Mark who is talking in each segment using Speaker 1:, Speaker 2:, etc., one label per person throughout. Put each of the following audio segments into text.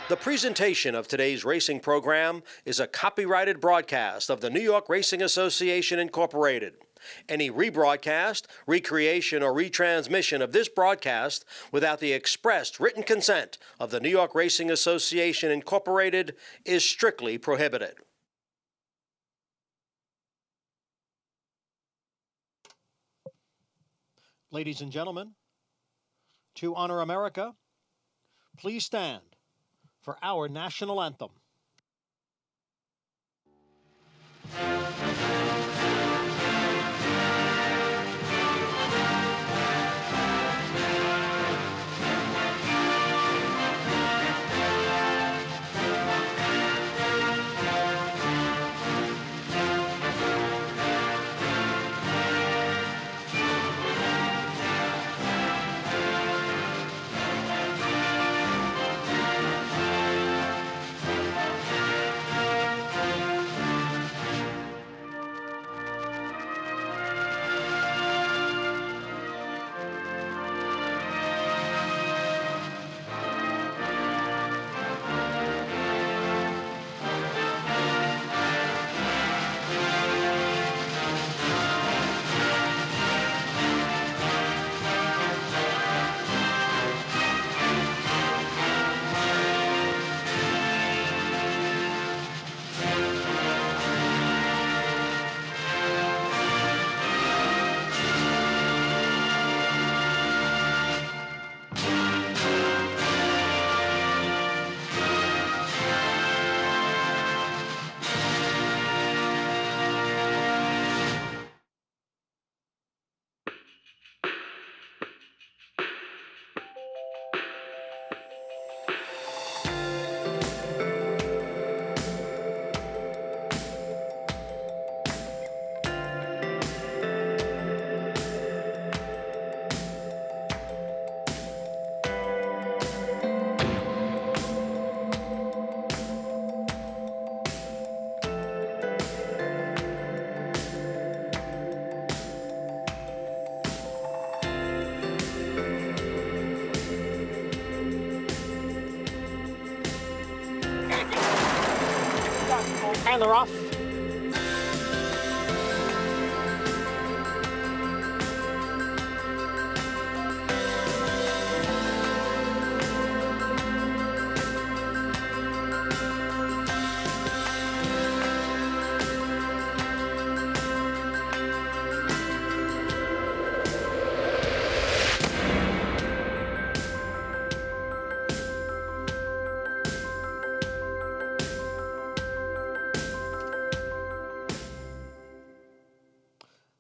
Speaker 1: The presentation of today's racing program is a copyrighted broadcast of the New York Racing Association, Incorporated. Any rebroadcast, recreation, or retransmission of this broadcast without the expressed written consent of the New York Racing Association, Incorporated is strictly prohibited.
Speaker 2: Ladies and gentlemen, to honor America, please stand for our national anthem. And they're off.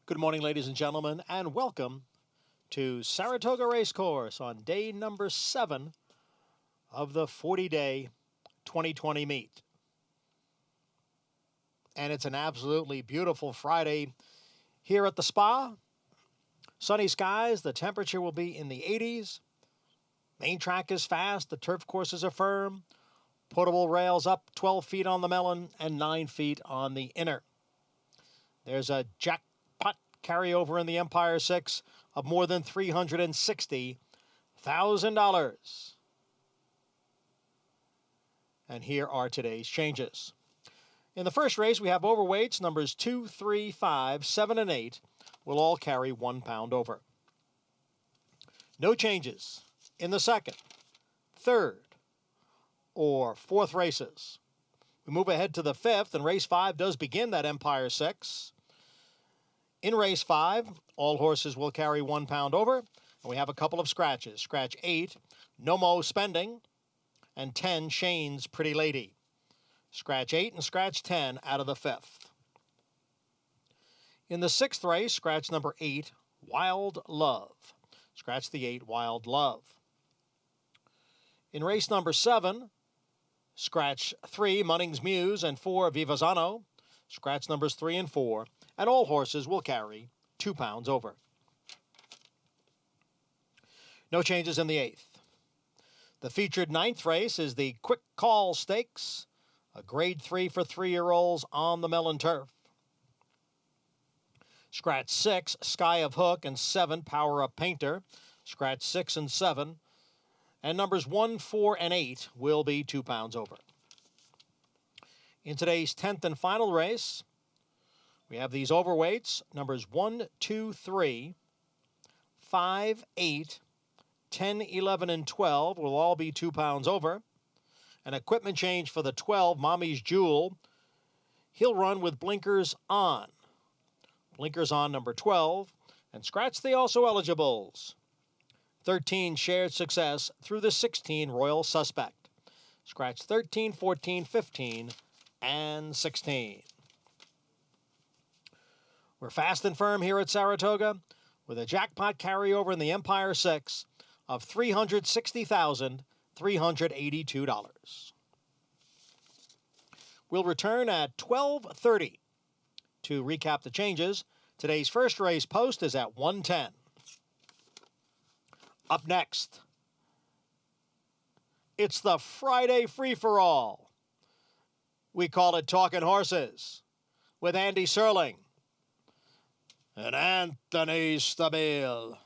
Speaker 2: Good morning, ladies and gentlemen, and welcome to Saratoga Racecourse on day number 7 of the 40-day 2020 meet. And it's an absolutely beautiful Friday here at the spa. Sunny skies, the temperature will be in the 80s. Main track is fast, the turf courses are firm. Portable rails up 12 feet on the melon and 9 feet on the inner. There's a jackpot carryover in the Empire 6 of more than $360,000. And here are today's changes. In the first race, we have overweights. Numbers 2, 3, 5, 7, and 8 will all carry 1 pound over. No changes in the second, third, or fourth races. We move ahead to the fifth, and race 5 does begin that Empire 6. In race 5, all horses will carry 1 pound over, and we have a couple of scratches. Scratch 8, No Mo Spending, and 10, Shane's Pretty Lady. Scratch 8 and scratch 10 out of the 5th. In the 6th race, scratch number 8, Wild Love. Scratch the 8, Wild Love. In race number 7, scratch 3, Munning's Muse, and 4, Vivazano. Scratch numbers 3 and 4, and all horses will carry 2 pounds over. No changes in the 8th. The featured 9th race is the Quick Call Stakes, a grade 3 for 3-year-olds on the melon turf. Scratch 6, Sky of Hook, and 7, Power Up Painter. Scratch 6 and 7. And numbers 1, 4, and 8 will be 2 pounds over. In today's 10th and final race, we have these overweights. Numbers 1, 2, 3, 5, 8, 10, 11, and 12 will all be 2 pounds over. An equipment change for the 12, Mommy's Jewel. He'll run with blinkers on. Blinkers on number 12. And scratch the also eligibles. 13, Shared Success through the 16, Royal Suspect. Scratch 13, 14, 15, and 16. We're fast and firm here at Saratoga with a jackpot carryover in the Empire 6 of $360,382. We'll return at 12:30 to recap the changes. Today's first race post is at 1:10. Up next, it's the Friday free-for-all. We call it Talking Horses with Andy Serling and Anthony Stabile.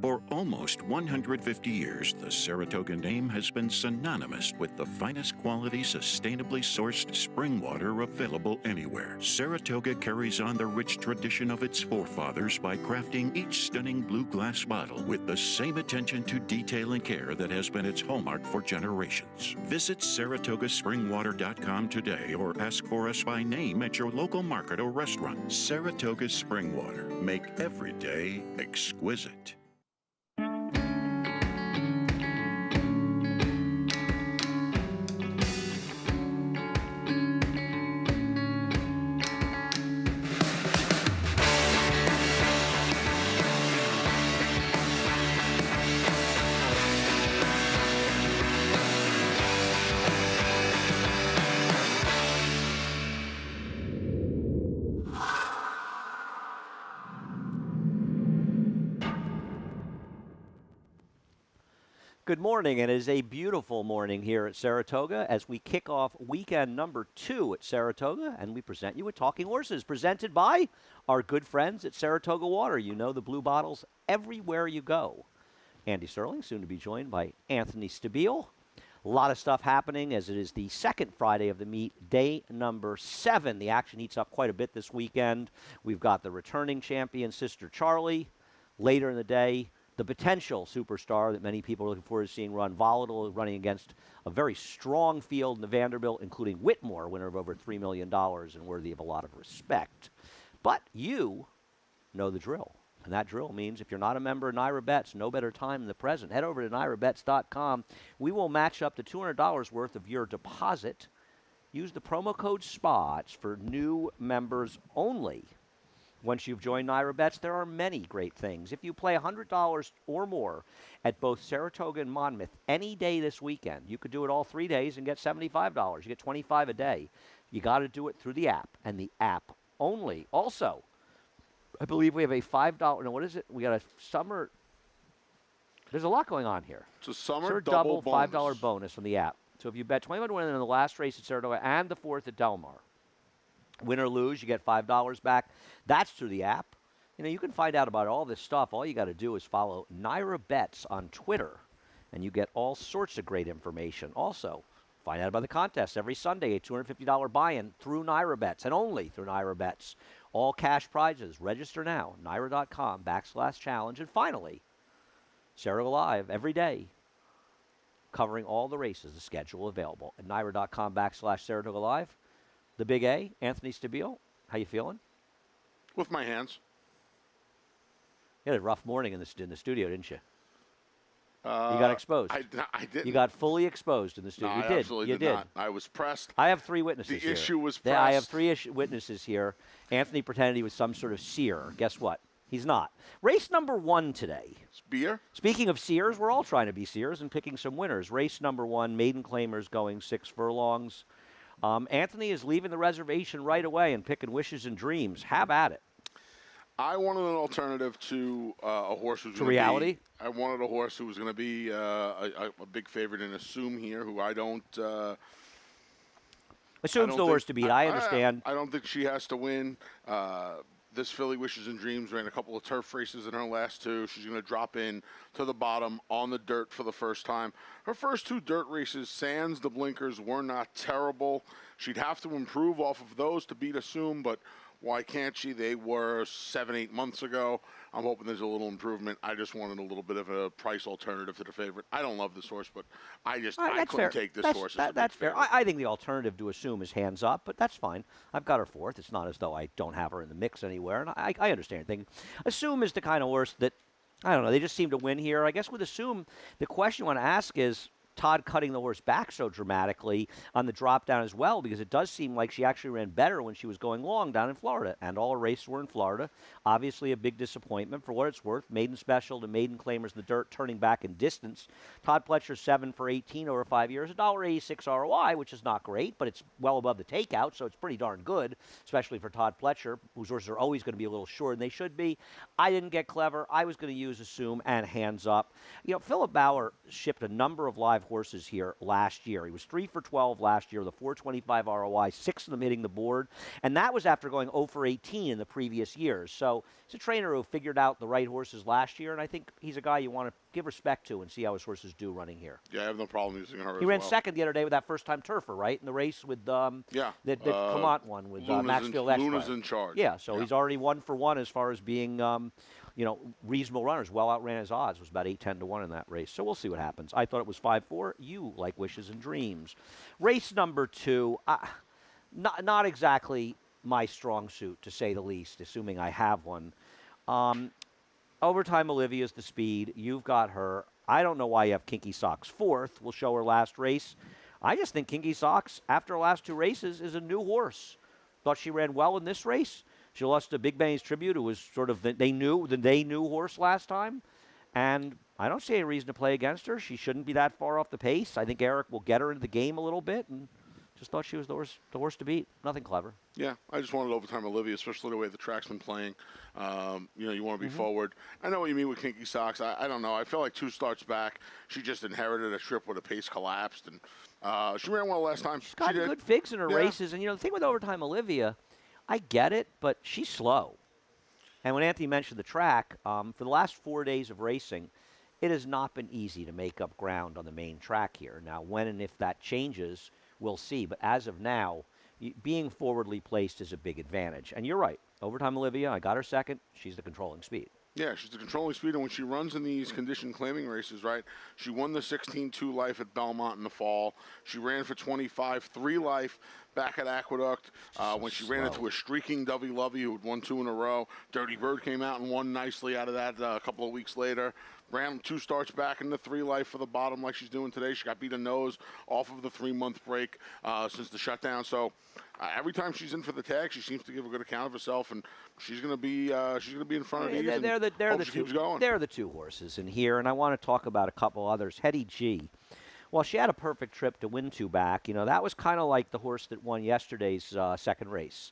Speaker 3: For almost 150 years, the Saratoga name has been synonymous with the finest quality, sustainably sourced spring water available anywhere. Saratoga carries on the rich tradition of its forefathers by crafting each stunning blue glass bottle with the same attention to detail and care that has been its hallmark for generations. Visit SaratogaSpringwater.com today or ask for us by name at your local market or restaurant. Saratoga Spring Water. Make every day exquisite.
Speaker 4: Good morning, and it is a beautiful morning here at Saratoga as we kick off weekend number 2 at Saratoga, and we present you with Talking Horses, presented by our good friends at Saratoga Water. You know the blue bottles everywhere you go. Andy Serling, soon to be joined by Anthony Stabile. A lot of stuff happening as it is the second Friday of the meet, day number 7. The action heats up quite a bit this weekend. We've got the returning champion, Sister Charlie. Later in the day, the potential superstar that many people are looking forward to seeing run Volatile, running against a very strong field in the Vanderbilt, including Whitmore, winner of over $3 million and worthy of a lot of respect. But you know the drill. And that drill means if you're not a member of NYRA Bets, no better time than the present. Head over to NYRABets.com. We will match up to $200 worth of your deposit. Use the promo code SPOTS for new members only. Once you've joined NYRA Bets, there are many great things. If you play $100 or more at both Saratoga and Monmouth any day this weekend, you could do it all 3 days and get $75. You get $25 a day. You got to do it through the app, and the app only. Also, I believe we have a $5. No, what is it? We got a summer. There's a lot going on here.
Speaker 5: It's a summer double
Speaker 4: $5 bonus on the app. So if you bet 21 to win in the last race at Saratoga and the 4th at Del Mar, win or lose, you get $5 back. That's through the app. You know, you can find out about all this stuff. All you got to do is follow NYRA Bets on Twitter, and you get all sorts of great information. Also, find out about the contest every Sunday, a $250 buy-in through NYRA Bets, and only through NYRA Bets. All cash prizes. Register now, NYRA.com/challenge. And finally, Saratoga Live every day, covering all the races, the schedule available at NYRA.com/Saratoga Live. The Big A, Anthony Stabile, how you feeling?
Speaker 5: With my hands.
Speaker 4: You had a rough morning in the studio, didn't you? You got exposed.
Speaker 5: I didn't.
Speaker 4: You got fully exposed in the studio.
Speaker 5: No,
Speaker 4: You
Speaker 5: I
Speaker 4: did.
Speaker 5: absolutely
Speaker 4: You
Speaker 5: did not. I was pressed.
Speaker 4: I have 3 witnesses
Speaker 5: The
Speaker 4: here.
Speaker 5: issue was
Speaker 4: I have
Speaker 5: pressed.
Speaker 4: 3 witnesses here. Anthony pretended he was some sort of seer. Guess what? He's not. Race number 1 today.
Speaker 5: It's beer?
Speaker 4: Speaking of seers, we're all trying to be seers and picking some winners. Race number 1, Maiden Claimers going 6 furlongs. Anthony is leaving the reservation right away and picking Wishes and Dreams. Have at it.
Speaker 5: I wanted an alternative to a horse who's
Speaker 4: To reality?
Speaker 5: I wanted a horse who was going to be a big favorite in Assume here, who I don't.
Speaker 4: Assumes the horse to beat. I understand.
Speaker 5: I don't think she has to win. This filly, Wishes and Dreams, ran a couple of turf races in her last 2. She's going to drop in to the bottom on the dirt for the first time. Her first 2 dirt races, sans the blinkers, were not terrible. She'd have to improve off of those to beat Assume, but why can't she? They were 7-8 months ago. I'm hoping there's a little improvement. I just wanted a little bit of a price alternative to the favorite. I don't love this horse, but I couldn't take this horse.
Speaker 4: That's fair. I think the alternative to Assume is Hands Up, but that's fine. I've got her 4th. It's not as though I don't have her in the mix anywhere, and I understand. Assume is the kind of horse that, I don't know, they just seem to win here. I guess with Assume, the question you want to ask is, Todd cutting the horse back so dramatically on the drop down as well, because it does seem like she actually ran better when she was going long down in Florida, and all her races were in Florida. Obviously a big disappointment. For what it's worth, Maiden Special to Maiden Claimers in the dirt, turning back in distance. Todd Fletcher 7 for 18 over 5 years, $1.86 ROI, which is not great, but it's well above the takeout, so it's pretty darn good, especially for Todd Fletcher, whose horses are always going to be a little short, and they should be. I didn't get clever. I was going to use Assume and Hands Up. You know, Philip Bauer shipped a number of live horses here last year. He was 3 for 12 last year with a 425 ROI, 6 of them hitting the board, and that was after going 0 for 18 in the previous years. So he's a trainer who figured out the right horses last year, and I think he's a guy you want to give respect to and see how his horses do running here.
Speaker 5: Yeah, I have no problem using her.
Speaker 4: He ran second the other day with that first-time turfer, right, in the race with that Clement one with Maxfield Extra.
Speaker 5: Luna's in charge.
Speaker 4: Yeah, so he's already 1 for 1 as far as being reasonable runners. Well outran his odds. It was about 8-10 to 1 in that race. So we'll see what happens. I thought it was 5-4. You like Wishes and Dreams. Race number 2, not exactly my strong suit, to say the least, assuming I have one. Overtime Olivia's the speed. You've got her. I don't know why you have Kinky Socks 4th. We'll show her last race. I just think Kinky Socks, after her last 2 races, is a new horse. Thought she ran well in this race. She lost to Big Benny's Tribute, who was sort of the they knew horse last time. And I don't see any reason to play against her. She shouldn't be that far off the pace. I think Eric will get her into the game a little bit and Just thought she was the horse to beat. Nothing clever.
Speaker 5: Yeah, I just wanted Overtime Olivia, especially the way the track's been playing. You want to be forward. I know what you mean with Kinky Socks. I don't know. I feel like 2 starts back, she just inherited a trip where the pace collapsed, and she ran well last time.
Speaker 4: She's got good figs in her races, and the thing with Overtime Olivia, I get it, but she's slow. And when Anthony mentioned the track, for the last 4 days of racing, it has not been easy to make up ground on the main track here. Now, when and if that changes, we'll see. But as of now, being forwardly placed is a big advantage. And you're right. Overtime Olivia, I got her second. She's the controlling speed.
Speaker 5: Yeah, she's the controlling speed, and when she runs in these condition claiming races, right, she won the 16-2 life at Belmont in the fall. She ran for 25-3 life back at Aqueduct when she ran into a streaking Dovey Lovey who had won 2 in a row. Dirty Bird came out and won nicely out of that a couple of weeks later. Ran 2 starts back in the 3 life for the bottom like she's doing today. She got beat a nose off of the 3-month break since the shutdown. So every time she's in for the tag, she seems to give a good account of herself, and she's going to be in front of these.
Speaker 4: They're the 2 horses in here, and I want to talk about a couple others. Hetty G. Well, she had a perfect trip to win 2 back. That was kind of like the horse that won yesterday's second race.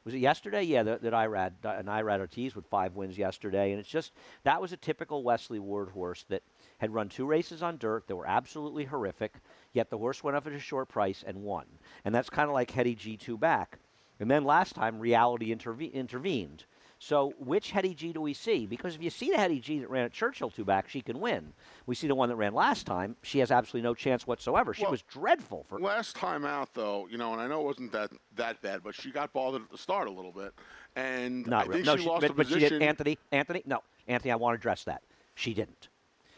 Speaker 4: Was it yesterday? Yeah, that Irad Ortiz with 5 wins yesterday. And it's just, that was a typical Wesley Ward horse that had run 2 races on dirt that were absolutely horrific, yet the horse went up at a short price and won. And that's kind of like Hetty G2 back. And then last time, reality intervened. So which Hetty G do we see? Because if you see the Hetty G that ran at Churchill 2 back, she can win. We see the one that ran last time. She has absolutely no chance whatsoever. She was dreadful for
Speaker 5: last time out, though. And I know it wasn't that bad, but she got bothered at the start a little bit, and
Speaker 4: Not
Speaker 5: I think
Speaker 4: really.
Speaker 5: she lost a position.
Speaker 4: She did. Anthony, no, Anthony, I want to address that. She didn't.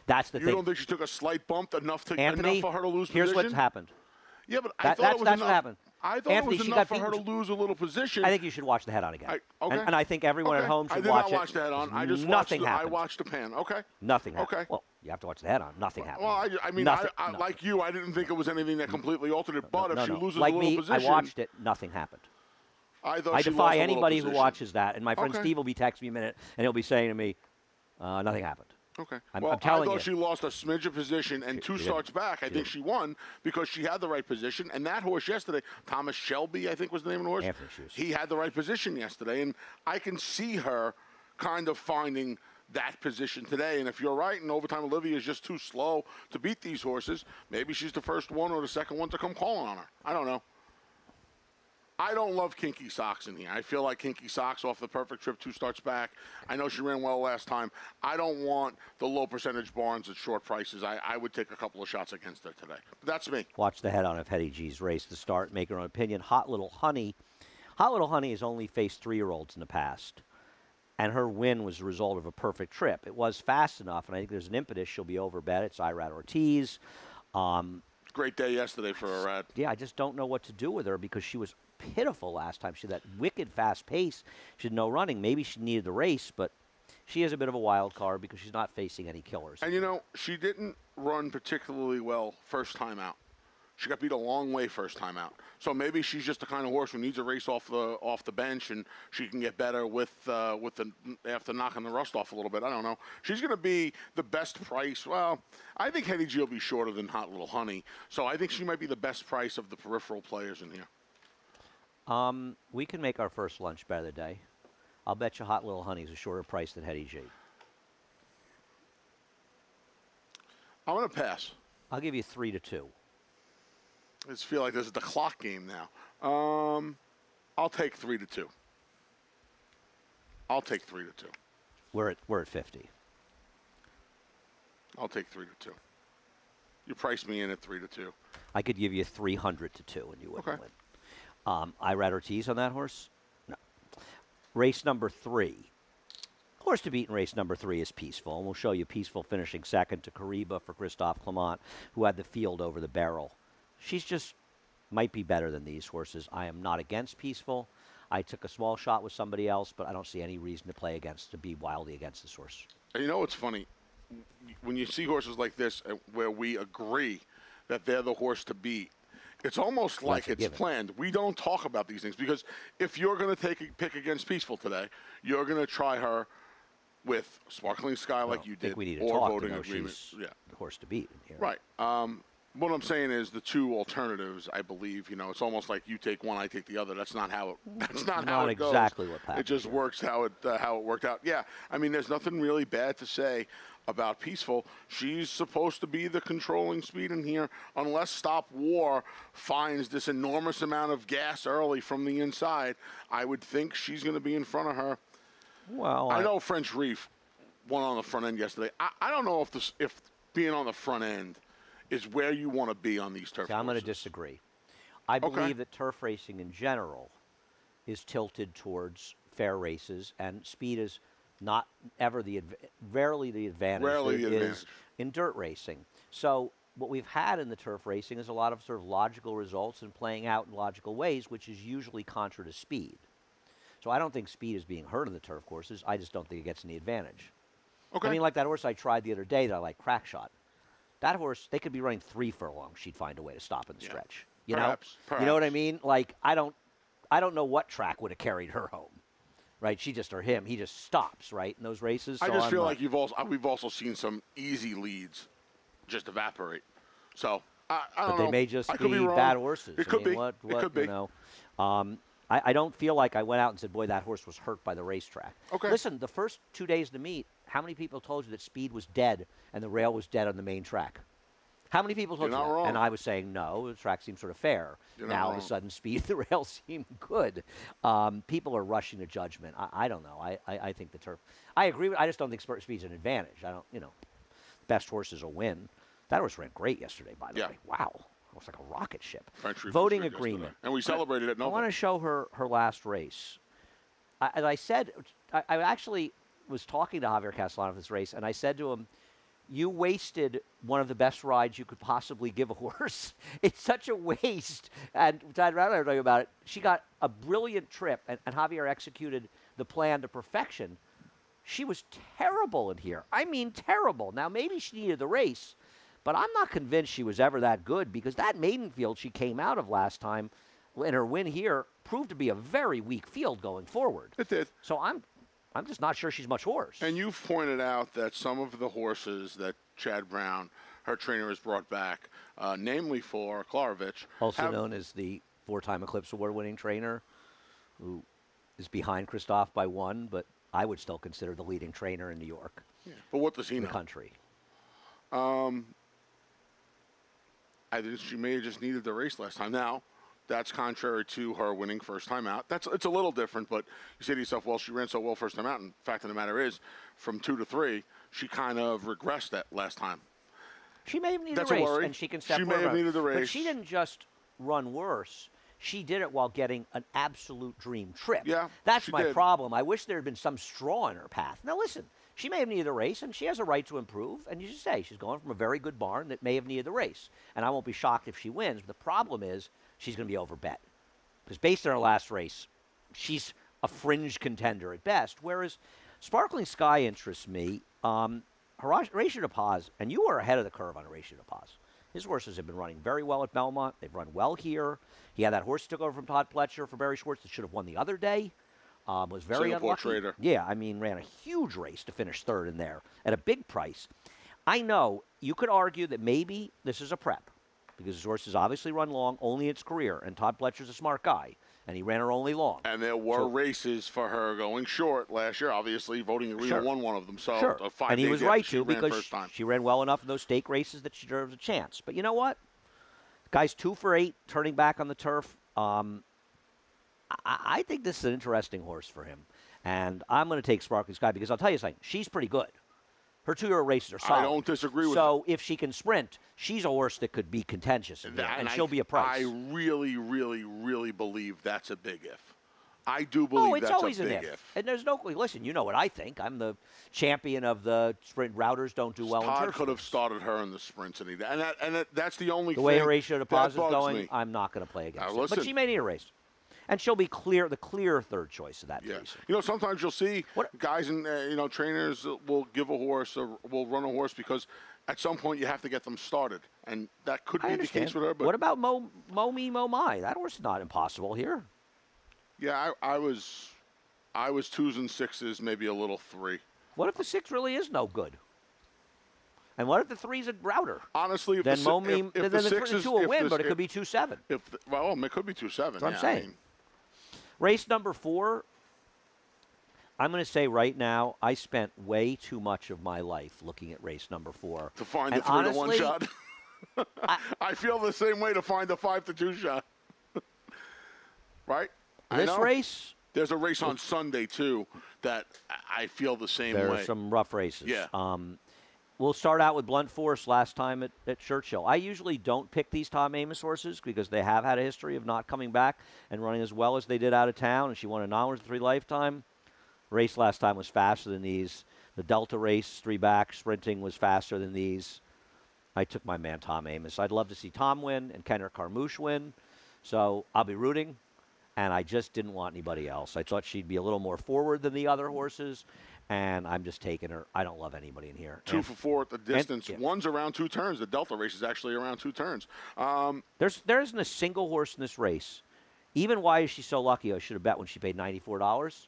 Speaker 4: That's the thing.
Speaker 5: You don't think she took a slight bump enough for her to lose position?
Speaker 4: Here's what's happened.
Speaker 5: Yeah, but I thought it was
Speaker 4: that's
Speaker 5: enough.
Speaker 4: what happened.
Speaker 5: I thought
Speaker 4: Anthony,
Speaker 5: it was enough for her to lose a little position.
Speaker 4: I think you should watch the head-on again.
Speaker 5: Okay.
Speaker 4: And I think everyone at home should watch it.
Speaker 5: I did not watch the head-on. I just watched the pan. Okay.
Speaker 4: Nothing happened.
Speaker 5: Okay.
Speaker 4: Well, you have to watch the head-on. Nothing happened.
Speaker 5: Well, I mean, like you, I didn't think it was anything that completely altered it. But if she loses
Speaker 4: like
Speaker 5: a little
Speaker 4: me,
Speaker 5: position,
Speaker 4: I watched it. Nothing happened.
Speaker 5: I
Speaker 4: defy anybody who watches that. And my friend Steve will be texting me a minute, and he'll be saying to me, nothing happened.
Speaker 5: Okay.
Speaker 4: I'm
Speaker 5: I
Speaker 4: telling
Speaker 5: thought
Speaker 4: you.
Speaker 5: she lost a smidge of position, and 2 starts back, I think she won because she had the right position. And that horse yesterday, Thomas Shelby, I think was the name of the horse.
Speaker 4: Anthony Shoes.
Speaker 5: He had the right position yesterday, and I can see her kind of finding that position today. And if you're right, and Overtime Olivia is just too slow to beat these horses, maybe she's the first one or the second one to come calling on her. I don't know. I don't love Kinky Socks in here. I feel like Kinky Socks off the perfect trip, 2 starts back. I know she ran well last time. I don't want the low percentage barns at short prices. I would take a couple of shots against her today. But that's me.
Speaker 4: Watch the head-on of Hetty G's race to start, make her own opinion. Hot Little Honey. Hot Little Honey has only faced 3-year-olds in the past, and her win was a result of a perfect trip. It was fast enough, and I think there's an impetus she'll be overbet. It's Irad Ortiz.
Speaker 5: Great day yesterday for Irad.
Speaker 4: Yeah, I just don't know what to do with her because she was pitiful last time. She had that wicked fast pace. She had no running. Maybe she needed the race, but she is a bit of a wild card because she's not facing any killers.
Speaker 5: And, she didn't run particularly well first time out. She got beat a long way first time out. So maybe she's just the kind of horse who needs a race off the bench, and she can get better after knocking the rust off a little bit. I don't know. She's going to be the best price. Well, I think Hetty G will be shorter than Hot Little Honey. So I think she might be the best price of the peripheral players in here.
Speaker 4: We can make our first lunch bet of the day. I'll bet you Hot Little Honey is a shorter price than Hetty G.
Speaker 5: I'm going to pass.
Speaker 4: I'll give you 3-2.
Speaker 5: I just feel like this is the clock game now. I'll take 3-2. I'll take 3-2.
Speaker 4: We're at 50.
Speaker 5: I'll take 3-2. You priced me in at 3-2.
Speaker 4: I could give you 300-2, and you wouldn't
Speaker 5: Okay.
Speaker 4: win. Irad Ortiz on that horse? No. Race number 3. Horse to beat in race number 3 is Peaceful, and we'll show you Peaceful finishing second to Kariba for Christophe Clement, who had the field over the barrel. She's just might be better than these horses. I am not against Peaceful. I took a small shot with somebody else, but I don't see any reason to be wildly against this horse.
Speaker 5: And what's funny? When you see horses like this where we agree that they're the horse to beat, it's almost like it's planned. We don't talk about these things because if you're going to take a pick against Peaceful today, you're going to try her with Sparkling Sky like you did,
Speaker 4: we need to
Speaker 5: or
Speaker 4: talk
Speaker 5: voting
Speaker 4: to know
Speaker 5: agreement.
Speaker 4: she's the horse to beat in here.
Speaker 5: Right. What I'm saying is the two alternatives, I believe, it's almost like you take one, I take the other. That's not how it goes.
Speaker 4: Exactly what happened.
Speaker 5: It just
Speaker 4: here.
Speaker 5: works how it worked out. Yeah, I mean, there's nothing really bad to say about Peaceful. She's supposed to be the controlling speed in here, unless Stop War finds this enormous amount of gas early from the inside. I would think she's going to be in front of her.
Speaker 4: Well,
Speaker 5: I know French Reef won on the front end yesterday. I don't know if being on the front end is where you want to be on these turf
Speaker 4: See, I'm going to
Speaker 5: courses.
Speaker 4: disagree. I believe that turf racing in general is tilted towards fair races, and speed is not ever rarely the advantage
Speaker 5: Rarely
Speaker 4: that
Speaker 5: the
Speaker 4: is
Speaker 5: advantage.
Speaker 4: in dirt racing. So what we've had in the turf racing is a lot of sort of logical results and playing out in logical ways, which is usually contra to speed. So I don't think speed is being hurt in the turf courses. I just don't think it gets any advantage.
Speaker 5: Okay.
Speaker 4: I mean, like that horse I tried the other day that I like, Crackshot. That horse, they could be running 3 furlongs. She'd find a way to stop in the stretch. You
Speaker 5: Perhaps.
Speaker 4: You know what I mean? Like I don't know what track would have carried her home, right? She just or him. He just stops right in those races.
Speaker 5: I
Speaker 4: so
Speaker 5: just
Speaker 4: I'm
Speaker 5: feel
Speaker 4: not-
Speaker 5: like we've also seen some easy leads just evaporate. So I don't
Speaker 4: but
Speaker 5: know.
Speaker 4: they may just
Speaker 5: I could
Speaker 4: be
Speaker 5: wrong.
Speaker 4: bad horses.
Speaker 5: It could
Speaker 4: I mean,
Speaker 5: be.
Speaker 4: What,
Speaker 5: It could be.
Speaker 4: You know, I don't feel like I went out and said, boy, that horse was hurt by the racetrack.
Speaker 5: Okay.
Speaker 4: Listen, the first 2 days of the meet, how many people told you that speed was dead and the rail was dead on the main track? How many people told
Speaker 5: You're
Speaker 4: you
Speaker 5: not
Speaker 4: that?
Speaker 5: wrong.
Speaker 4: And I was saying, no, the track seems sort of fair.
Speaker 5: You're not
Speaker 4: Now, all of
Speaker 5: wrong.
Speaker 4: a sudden, speed, the rail seemed good. People are rushing to judgment. I don't know. I think the turf. I agree with. I just don't think speed's an advantage. I don't. Best horses will win. That horse ran great yesterday, by the
Speaker 5: Yeah.
Speaker 4: way. Wow. It was like a rocket ship.
Speaker 5: French Reef was
Speaker 4: Voting
Speaker 5: good
Speaker 4: agreement.
Speaker 5: yesterday. And we celebrated at
Speaker 4: I
Speaker 5: Nova.
Speaker 4: want to show her last race. As I said, I actually was talking to Javier Castellano for this race, and I said to him, you wasted one of the best rides you could possibly give a horse. It's such a waste. And Todd Fletcher was talking about it. She got a brilliant trip, and Javier executed the plan to perfection. She was terrible in here. I mean, terrible. Now, maybe she needed the race, but I'm not convinced she was ever that good because that maiden field she came out of last time in her win here proved to be a very weak field going forward.
Speaker 5: It did.
Speaker 4: So I'm just not sure she's much horse.
Speaker 5: And you've pointed out that some of the horses that Chad Brown, her trainer, has brought back, namely for Klarovich,
Speaker 4: Also known as the 4-time Eclipse Award-winning trainer, who is behind Christophe by 1, but I would still consider the leading trainer in New York,
Speaker 5: But what does he
Speaker 4: in the
Speaker 5: know?
Speaker 4: country.
Speaker 5: I think she may have just needed the race last time. Now, that's contrary to her winning first time out. It's a little different, but you say to yourself, well, she ran so well first time out. And fact of the matter is, from 2 to 3, she kind of regressed that last time.
Speaker 4: She may have needed
Speaker 5: That's
Speaker 4: a
Speaker 5: a
Speaker 4: race,
Speaker 5: worry.
Speaker 4: and she can step
Speaker 5: She may
Speaker 4: forward.
Speaker 5: have needed the
Speaker 4: But
Speaker 5: race.
Speaker 4: she didn't just run worse. She did it while getting an absolute dream trip.
Speaker 5: Yeah,
Speaker 4: That's
Speaker 5: she
Speaker 4: my
Speaker 5: did.
Speaker 4: problem. I wish there had been some straw in her path. Now, listen, she may have needed a race, and she has a right to improve. And you should say she's going from a very good barn that may have needed the race. And I won't be shocked if she wins. But the problem is she's going to be overbet. Because based on her last race, she's a fringe contender at best. Whereas Sparkling Sky interests me. Horatio de Paz, and you are ahead of the curve on Horatio de Paz. His horses have been running very well at Belmont. They've run well here. He had that horse he took over from Todd Fletcher for Barry Schwartz that should have won the other day. Was very
Speaker 5: Singapore
Speaker 4: unlucky.
Speaker 5: Trader.
Speaker 4: Yeah, I mean, ran a huge race to finish third in there at a big price. I know you could argue that maybe this is a prep because his horse has obviously run long only in its career, and Todd Fletcher's a smart guy, and he ran her only long.
Speaker 5: And there were
Speaker 4: So-
Speaker 5: races for her going short last year. Obviously, Voting Arena
Speaker 4: Sure.
Speaker 5: won one of them. So
Speaker 4: Sure.
Speaker 5: a 5
Speaker 4: And he
Speaker 5: days
Speaker 4: was
Speaker 5: after
Speaker 4: right
Speaker 5: she
Speaker 4: to
Speaker 5: ran
Speaker 4: because
Speaker 5: first time.
Speaker 4: she ran well enough in those stake races that she deserves a chance. But you know what? Guy's 2 for 8, turning back on the turf. I think this is an interesting horse for him. And I'm going to take Sparkling Sky because I'll tell you something. She's pretty good. Her 2-year races are solid.
Speaker 5: I don't disagree with
Speaker 4: So if she can sprint, she's a horse that could be contentious in here, and she'll be a price.
Speaker 5: I really, really, really believe that's a big if. I do believe
Speaker 4: it's
Speaker 5: that's
Speaker 4: always
Speaker 5: a
Speaker 4: an
Speaker 5: big
Speaker 4: if.
Speaker 5: if.
Speaker 4: And there's no listen. You know what I think. I'm the champion of the sprint routers. Don't do well in
Speaker 5: Todd
Speaker 4: turf
Speaker 5: could have
Speaker 4: races.
Speaker 5: started her in the sprints, and that's the only
Speaker 4: The
Speaker 5: thing
Speaker 4: way Horatio de Paz is
Speaker 5: that bugs
Speaker 4: going,
Speaker 5: me.
Speaker 4: I'm not going to play against
Speaker 5: Now,
Speaker 4: her. But
Speaker 5: listen.
Speaker 4: she may need a race. And she'll be the clear third choice of that
Speaker 5: Yeah.
Speaker 4: race.
Speaker 5: Sometimes you'll see
Speaker 4: What-
Speaker 5: guys and trainers will give a horse or will run a horse because at some point you have to get them started, and that could
Speaker 4: I
Speaker 5: be the
Speaker 4: understand.
Speaker 5: case with her. But
Speaker 4: What about Mo Me, Mo My? That horse is not impossible here.
Speaker 5: yeah, I was 2s and 6s, maybe a little 3.
Speaker 4: What if the 6 really is no good? And what if the 3's a router?
Speaker 5: Honestly, if
Speaker 4: Then
Speaker 5: the,
Speaker 4: Mo
Speaker 5: si-
Speaker 4: Meem,
Speaker 5: if
Speaker 4: then
Speaker 5: the
Speaker 4: the
Speaker 5: six
Speaker 4: 2
Speaker 5: is,
Speaker 4: will
Speaker 5: if
Speaker 4: win,
Speaker 5: the-
Speaker 4: but it
Speaker 5: if-
Speaker 4: could be 2-7.
Speaker 5: it could be 2-7.
Speaker 4: That's what I'm
Speaker 5: yeah,
Speaker 4: saying. Race number 4, I'm going to say right now, I spent way too much of my life looking at race number 4.
Speaker 5: To find
Speaker 4: And
Speaker 5: the 3-1
Speaker 4: honestly,
Speaker 5: shot. I feel the same way to find the 5-2 shot. Right? I
Speaker 4: This
Speaker 5: know.
Speaker 4: race,
Speaker 5: There's a race on Sunday, too, that I feel the same
Speaker 4: there
Speaker 5: way.
Speaker 4: are some rough races.
Speaker 5: Yeah.
Speaker 4: We'll start out with Blunt Force last time at Churchill. I usually don't pick these Tom Amis horses because they have had a history of not coming back and running as well as they did out of town, and she won a non-3 lifetime. Race last time was faster than these. The Delta race, 3 back, sprinting was faster than these. I took my man Tom Amis. I'd love to see Tom win and Kenner Carmouche win, so I'll be rooting, and I just didn't want anybody else. I thought she'd be a little more forward than the other horses, and I'm just taking her. I don't love anybody in here.
Speaker 5: 2 for 4 at the distance.
Speaker 4: yeah.
Speaker 5: One's around 2 turns. The Delta race is actually around 2 turns.
Speaker 4: There isn't a single horse in this race. Even Why Is She So Lucky, I should have bet when she paid $94.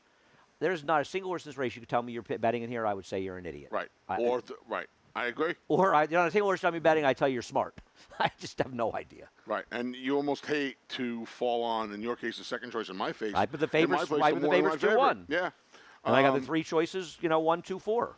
Speaker 4: There's not a single horse in this race you could tell me you're betting in here, I would say you're an idiot.
Speaker 5: Right. Right. I agree.
Speaker 4: Or not a single horse I'm betting, I tell you you're smart. I just have no idea.
Speaker 5: Right. And you almost hate to fall on, in your case, the second choice in my face.
Speaker 4: I put the
Speaker 5: In my
Speaker 4: favorites,
Speaker 5: place,
Speaker 4: I
Speaker 5: the
Speaker 4: put the
Speaker 5: more than
Speaker 4: favorites
Speaker 5: my favorite.
Speaker 4: 2-1.
Speaker 5: Yeah.
Speaker 4: And I got the 3 choices, 1, 2, 4.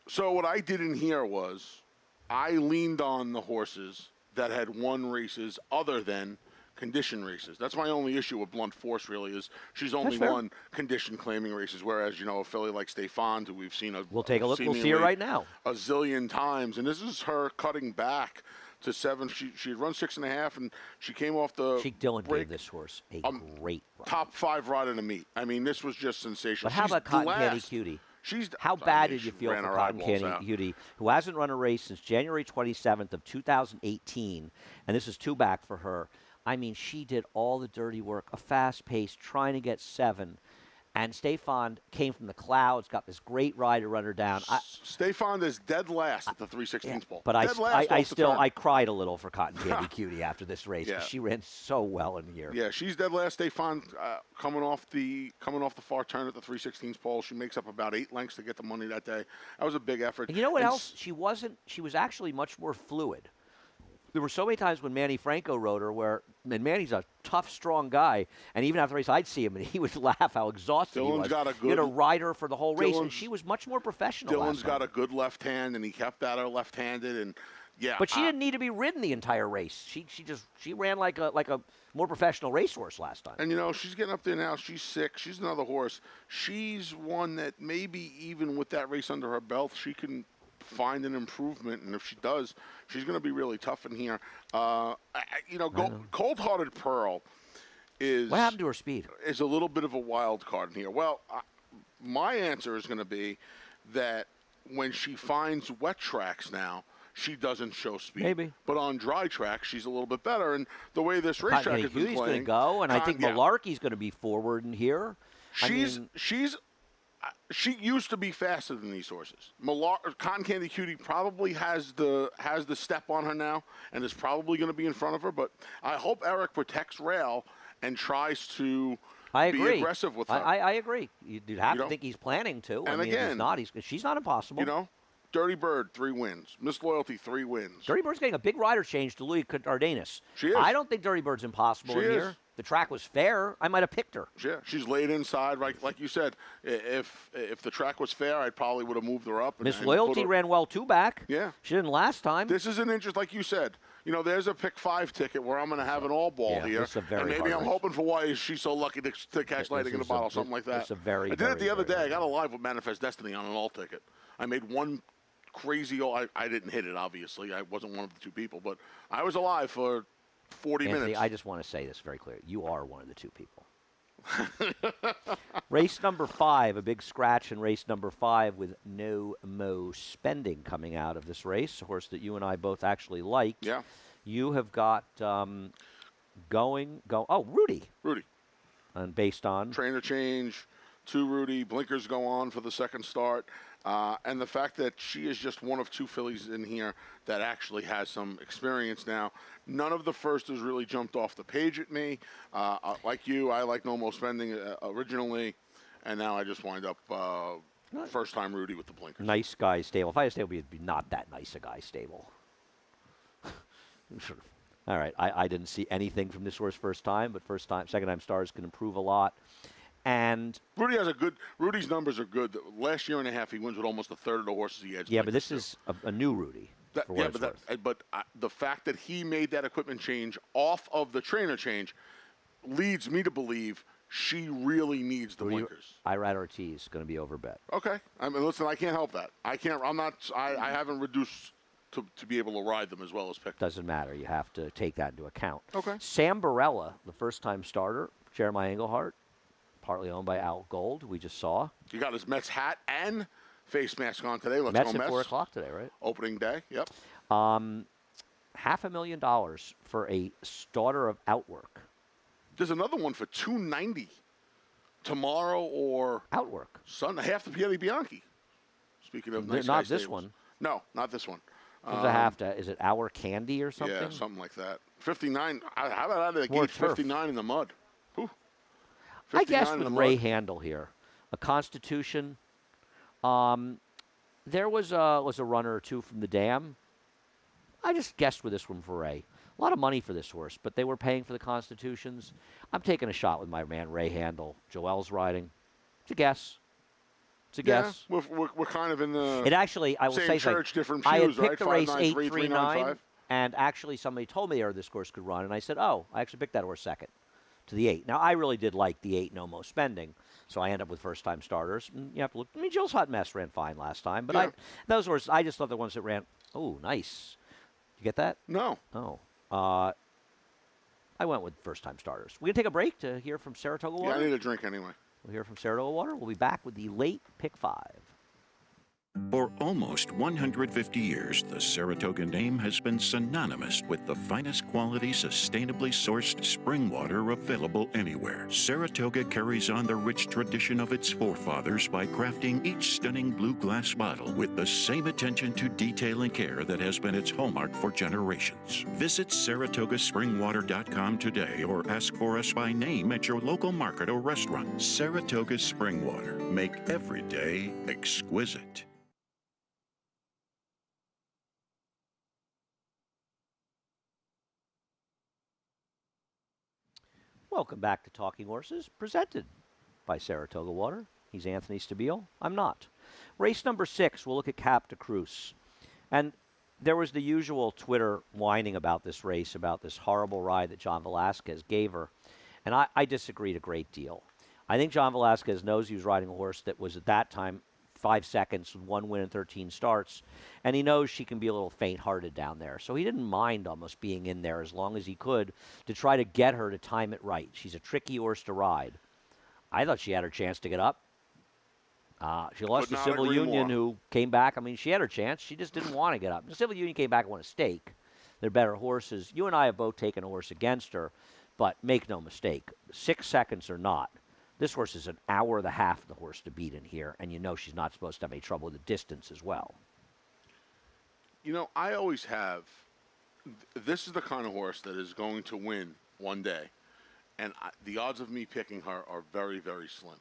Speaker 5: So what I did in here was I leaned on the horses that had won races other than condition races. That's my only issue with Blunt Force, really, is she's only
Speaker 4: fair.
Speaker 5: won condition claiming races, whereas, a filly like Stefan, who we've seen
Speaker 4: We'll take a look. We'll see her
Speaker 5: seemingly
Speaker 4: right now.
Speaker 5: a zillion times, and this is her cutting back to 7. She had run 6.5, and she came off the
Speaker 4: Sheik Dillon
Speaker 5: break,
Speaker 4: gave this horse a great run.
Speaker 5: top 5 ride in the meet. I mean, this was just sensational.
Speaker 4: But how
Speaker 5: She's
Speaker 4: about Cotton Candy
Speaker 5: last.
Speaker 4: Cutie?
Speaker 5: She's
Speaker 4: How
Speaker 5: I
Speaker 4: bad
Speaker 5: mean,
Speaker 4: did you
Speaker 5: she
Speaker 4: feel
Speaker 5: ran
Speaker 4: for
Speaker 5: her
Speaker 4: Cotton
Speaker 5: eyeballs
Speaker 4: Candy
Speaker 5: out.
Speaker 4: Cutie, who hasn't run a race since January 27th of 2018, and this is 2 back for her? I mean, she did all the dirty work, a fast pace, trying to get 7. And Stefan came from the clouds, got this great ride to run her down.
Speaker 5: Stefan is dead last at the 3/16 pole.
Speaker 4: But
Speaker 5: Dead last off the turn.
Speaker 4: I cried a little for Cotton Candy Cutie after this race. 'Cause
Speaker 5: Yeah.
Speaker 4: she ran so well in here.
Speaker 5: Yeah, she's dead last. Stefan coming off the far turn at the 3/16 pole. She makes up about 8 lengths to get the money that day. That was a big effort.
Speaker 4: And you know what
Speaker 5: And
Speaker 4: else? She was actually much more fluid. There were so many times when Manny Franco rode her and Manny's a tough, strong guy, and even after the race, I'd see him, and he would laugh how exhausted he
Speaker 5: Dylan's
Speaker 4: was.
Speaker 5: got a
Speaker 4: He had to
Speaker 5: good-
Speaker 4: ride her for the whole race, and
Speaker 5: Dylan's-
Speaker 4: she was much more professional
Speaker 5: Dylan's
Speaker 4: last
Speaker 5: got
Speaker 4: time.
Speaker 5: a good left hand, and he kept at her left-handed, and yeah.
Speaker 4: But she didn't need to be ridden the entire race. She ran like a more professional racehorse last time.
Speaker 5: And, she's getting up there now. She's 6. She's another horse. She's one that maybe even with that race under her belt, she can find an improvement. And if she does, she's going to be really tough in here. Cold-Hearted Pearl is...
Speaker 4: What happened to her speed?
Speaker 5: Is a little bit of a wild card in here. Well, my answer is going to be that when she finds wet tracks now, she doesn't show speed.
Speaker 4: Maybe.
Speaker 5: But on dry tracks, she's a little bit better. And the way this
Speaker 4: Cotton
Speaker 5: racetrack
Speaker 4: Candy
Speaker 5: has been
Speaker 4: Cutie's going
Speaker 5: playing...
Speaker 4: to go, and I think
Speaker 5: yeah.
Speaker 4: Malarkey's going to be forward in here.
Speaker 5: She used to be faster than these horses. Cotton Candy Cutie probably has the step on her now, and is probably going to be in front of her. But I hope Eric protects Rail and tries to be aggressive with her.
Speaker 4: I agree. You'd have to think he's planning to.
Speaker 5: And
Speaker 4: if
Speaker 5: again,
Speaker 4: she's not impossible.
Speaker 5: Dirty Bird, 3 wins. Miss Loyalty, 3 wins.
Speaker 4: Dirty Bird's getting a big rider change to Louis Cardenas.
Speaker 5: She is.
Speaker 4: I don't think Dirty Bird's impossible
Speaker 5: She
Speaker 4: in
Speaker 5: is.
Speaker 4: here. The track was fair. I might have picked her.
Speaker 5: Yeah, she's laid inside, right? Like you said, if the track was fair, I probably would have moved her up.
Speaker 4: Miss Loyalty ran well 2 back.
Speaker 5: Yeah.
Speaker 4: She didn't last time.
Speaker 5: This is an interest, like you said. There's a pick 5 ticket where I'm going to have an all ball here.
Speaker 4: It's a very
Speaker 5: and maybe
Speaker 4: hard
Speaker 5: I'm
Speaker 4: race.
Speaker 5: hoping for Why Is She So Lucky to catch lightning in the bottle, something like that.
Speaker 4: It's a very,
Speaker 5: I did it the
Speaker 4: very,
Speaker 5: other day.
Speaker 4: very
Speaker 5: I got a live with Manifest Destiny on an all ticket. I made one crazy I didn't hit it, obviously. I wasn't one of the 2 people, but I was alive for 40
Speaker 4: Anthony,
Speaker 5: minutes.
Speaker 4: I just want to say this very clearly. You are one of the 2 people. Race number 5, a big scratch in race number 5 with no Mo spending coming out of this race, a horse that you and I both actually liked.
Speaker 5: Yeah.
Speaker 4: You have got Rudy.
Speaker 5: Rudy.
Speaker 4: And based on?
Speaker 5: Trainer change to Rudy. Blinkers go on for the second start. And the fact that she is just one of 2 fillies in here that actually has some experience now. None of the first has really jumped off the page at me. Like you, I like No Mo Spending originally, and now I just wind up First time Rudy with the blinkers.
Speaker 4: Nice guy stable. If I had a stable, it'd be not that nice a guy stable. All right, I didn't see anything from this horse first time, but second time stars can improve a lot. And
Speaker 5: Rudy's numbers are good. Last year and a half, he wins with almost a third of the horses he had.
Speaker 4: Yeah, but this is a new Rudy.
Speaker 5: The fact that he made that equipment change off of the trainer change leads me to believe she really needs the blinkers.
Speaker 4: Irad Ortiz going to be overbet.
Speaker 5: Okay. I mean, listen, I can't help that. I haven't reduced to be able to ride them as well as pick them.
Speaker 4: Doesn't matter. You have to take that into account.
Speaker 5: Okay.
Speaker 4: Sam Barella, the first-time starter, Jeremiah Englehart, partly owned by Al Gold, we just saw.
Speaker 5: You got his Mets hat and face mask on today. Let's
Speaker 4: Mets
Speaker 5: go
Speaker 4: at
Speaker 5: Mets.
Speaker 4: 4 o'clock today, right?
Speaker 5: Opening day, yep.
Speaker 4: $500,000 for a starter of Outwork.
Speaker 5: There's another one for $290 tomorrow or
Speaker 4: Outwork.
Speaker 5: Sunday, half the Pieri Bianchi. Speaking of nice
Speaker 4: not
Speaker 5: guy
Speaker 4: this
Speaker 5: stables.
Speaker 4: one.
Speaker 5: No, not this one.
Speaker 4: Is it Our Candy or something?
Speaker 5: Yeah, something like that. 59. How about out of the
Speaker 4: More
Speaker 5: gate?
Speaker 4: turf.
Speaker 5: 59 in the mud. Whew.
Speaker 4: I guess
Speaker 5: 59 in
Speaker 4: with
Speaker 5: the
Speaker 4: Ray
Speaker 5: mud.
Speaker 4: Handel here, a Constitution. There was a runner or two from the dam. I just guessed with this one for Ray. A lot of money for this horse, but they were paying for the Constitutions. I'm taking a shot with my man Ray Handel. Joel's riding. It's a guess. It's a guess.
Speaker 5: We're kind of in the
Speaker 4: It actually, I will
Speaker 5: same
Speaker 4: say
Speaker 5: church, different
Speaker 4: I had
Speaker 5: pews,
Speaker 4: picked
Speaker 5: right?
Speaker 4: the race
Speaker 5: 593,
Speaker 4: 839,
Speaker 5: 395.
Speaker 4: and actually somebody told me this horse could run, and I said, oh, I actually picked that horse second to the 8. Now, I really did like the 8 No Mo Spending, so I end up with first-time starters. And you have to look. I mean, Jill's Hot Mess ran fine last time, but those horses, I just thought the ones that ran, oh, nice. You get that?
Speaker 5: No.
Speaker 4: Oh. I went with first-time starters. We're going to take a break to hear from Saratoga Water.
Speaker 5: Yeah, I need a drink anyway.
Speaker 4: We'll hear from Saratoga Water. We'll be back with the late pick 5.
Speaker 3: For almost 150 years, the Saratoga name has been synonymous with the finest quality, sustainably sourced spring water available anywhere. Saratoga carries on the rich tradition of its forefathers by crafting each stunning blue glass bottle with the same attention to detail and care that has been its hallmark for generations. Visit SaratogaSpringwater.com today or ask for us by name at your local market or restaurant. Saratoga Spring Water. Make every day exquisite.
Speaker 4: Welcome back to Talking Horses, presented by Saratoga Water. He's Anthony Stabile. I'm not. Race number 6, we'll look at Cap de Cruz. And there was the usual Twitter whining about this race, about this horrible ride that John Velasquez gave her. And I disagreed a great deal. I think John Velasquez knows he was riding a horse that was at that time 5 seconds, 1 win and 13 starts. And he knows she can be a little faint-hearted down there. So he didn't mind almost being in there as long as he could to try to get her to time it right. She's a tricky horse to ride. I thought she had her chance to get up. She lost to Civil Union, who came back. I mean, she had her chance. She just didn't want to get up. The Civil Union came back and won a stake. They're better horses. You and I have both taken a horse against her, but make no mistake, 6 seconds or not, this horse is an hour and a half the horse to beat in here, and you know she's not supposed to have any trouble with the distance as well.
Speaker 5: You know, I always have. This is the kind of horse that is going to win one day, and the odds of me picking her are very, very slim.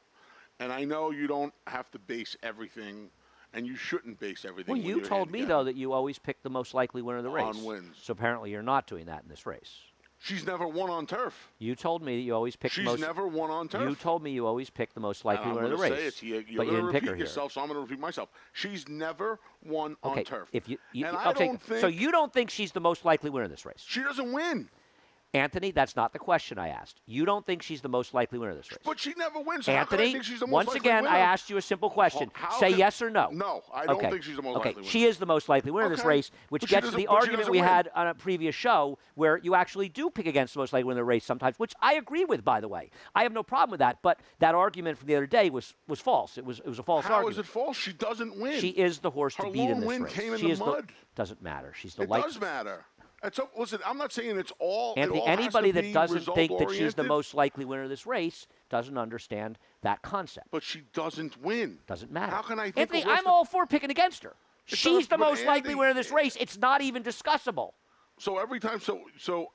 Speaker 5: And I know you don't have to base everything, and you shouldn't base everything.
Speaker 4: Well, you told me, though, that you always pick the most likely winner of the race.
Speaker 5: On wins.
Speaker 4: So apparently you're not doing that in this race.
Speaker 5: She's never won on turf.
Speaker 4: You told me that you always pick the most.
Speaker 5: She's never won on turf.
Speaker 4: You told me you always pick the most likely winner of the race.
Speaker 5: Say it to you.
Speaker 4: But you didn't pick her here.
Speaker 5: Yourself, so I'm going to repeat myself. She's never won on turf.
Speaker 4: If you
Speaker 5: I don't think
Speaker 4: so you don't think she's the most likely winner of this race?
Speaker 5: She doesn't win.
Speaker 4: Anthony, that's not the question I asked. You don't think she's the most likely winner of this race?
Speaker 5: But she never wins. So
Speaker 4: Anthony,
Speaker 5: how can I think she's the most
Speaker 4: once
Speaker 5: likely
Speaker 4: again,
Speaker 5: winner?
Speaker 4: I asked you a simple question. Say yes or no.
Speaker 5: No, I don't think she's the most likely winner.
Speaker 4: She is the most likely winner of this race, which gets to the argument we had on a previous show where you actually do pick against the most likely winner of the race sometimes, which I agree with, by the way. I have no problem with that, but that argument from the other day was false. It was a false argument.
Speaker 5: How is it false? She doesn't win.
Speaker 4: She is the horse to beat in this race.
Speaker 5: Her lone win came in the mud.
Speaker 4: Doesn't matter. She's the
Speaker 5: It does matter. Listen, I'm not saying it's all.
Speaker 4: Anthony, anybody that doesn't think that she's the most likely winner of this race doesn't understand that concept.
Speaker 5: But she doesn't win.
Speaker 4: Doesn't matter.
Speaker 5: How can I think
Speaker 4: Anthony, I'm all for picking against her. She's the most likely
Speaker 5: Andy,
Speaker 4: winner of this race. It's not even discussable.
Speaker 5: So every time,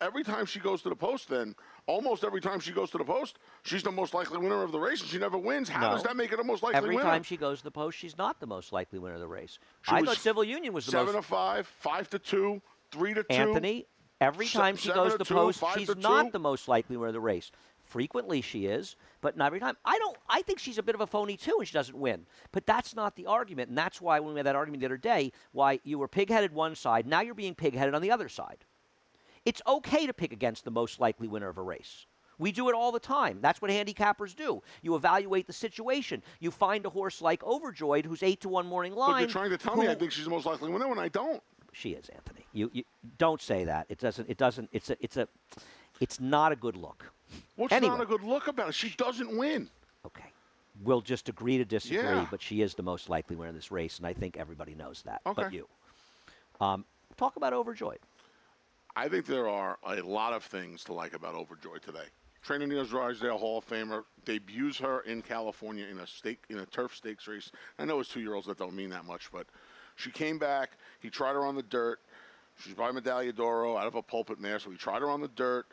Speaker 5: every time she goes to the post, then almost every time she goes to the post, she's the most likely winner of the race, and she never wins. How does that make her the most likely
Speaker 4: Every
Speaker 5: winner?
Speaker 4: time she goes to the post, she's not the most likely winner of the race.
Speaker 5: She
Speaker 4: I
Speaker 5: was
Speaker 4: thought Civil Union was the most.
Speaker 5: 7-5, 5-2, 3-2.
Speaker 4: Anthony, every time she goes to the
Speaker 5: 7-2,
Speaker 4: post,
Speaker 5: 5-2.
Speaker 4: she's not the most likely winner of the race. Frequently she is, but not every time. I think she's a bit of a phony too, and she doesn't win. But that's not the argument, and that's why when we had that argument the other day, why you were pig-headed one side, now you're being pig-headed on the other side. It's okay to pick against the most likely winner of a race. We do it all the time. That's what handicappers do. You evaluate the situation. You find a horse like Overjoyed, who's 8-1 morning line.
Speaker 5: But you're trying to tell me I think she's the most likely winner when I don't.
Speaker 4: She is, Anthony. You don't say that. It doesn't. It's not a good look.
Speaker 5: What's not a good look about it? She doesn't win.
Speaker 4: Okay. We'll just agree to disagree,
Speaker 5: Yeah.
Speaker 4: but she is the most likely winner of this race, and I think everybody knows that.
Speaker 5: Okay.
Speaker 4: But you. Talk about Overjoyed.
Speaker 5: I think there are a lot of things to like about Overjoyed today. Trainer Neil Drysdale, Hall of Famer, debuts her in California in a turf stakes race. I know it's 2-year-olds that don't mean that much, but she came back. He tried her on the dirt. She's by Medaglia d'Oro out of a pulpit mare, so he tried her on the dirt.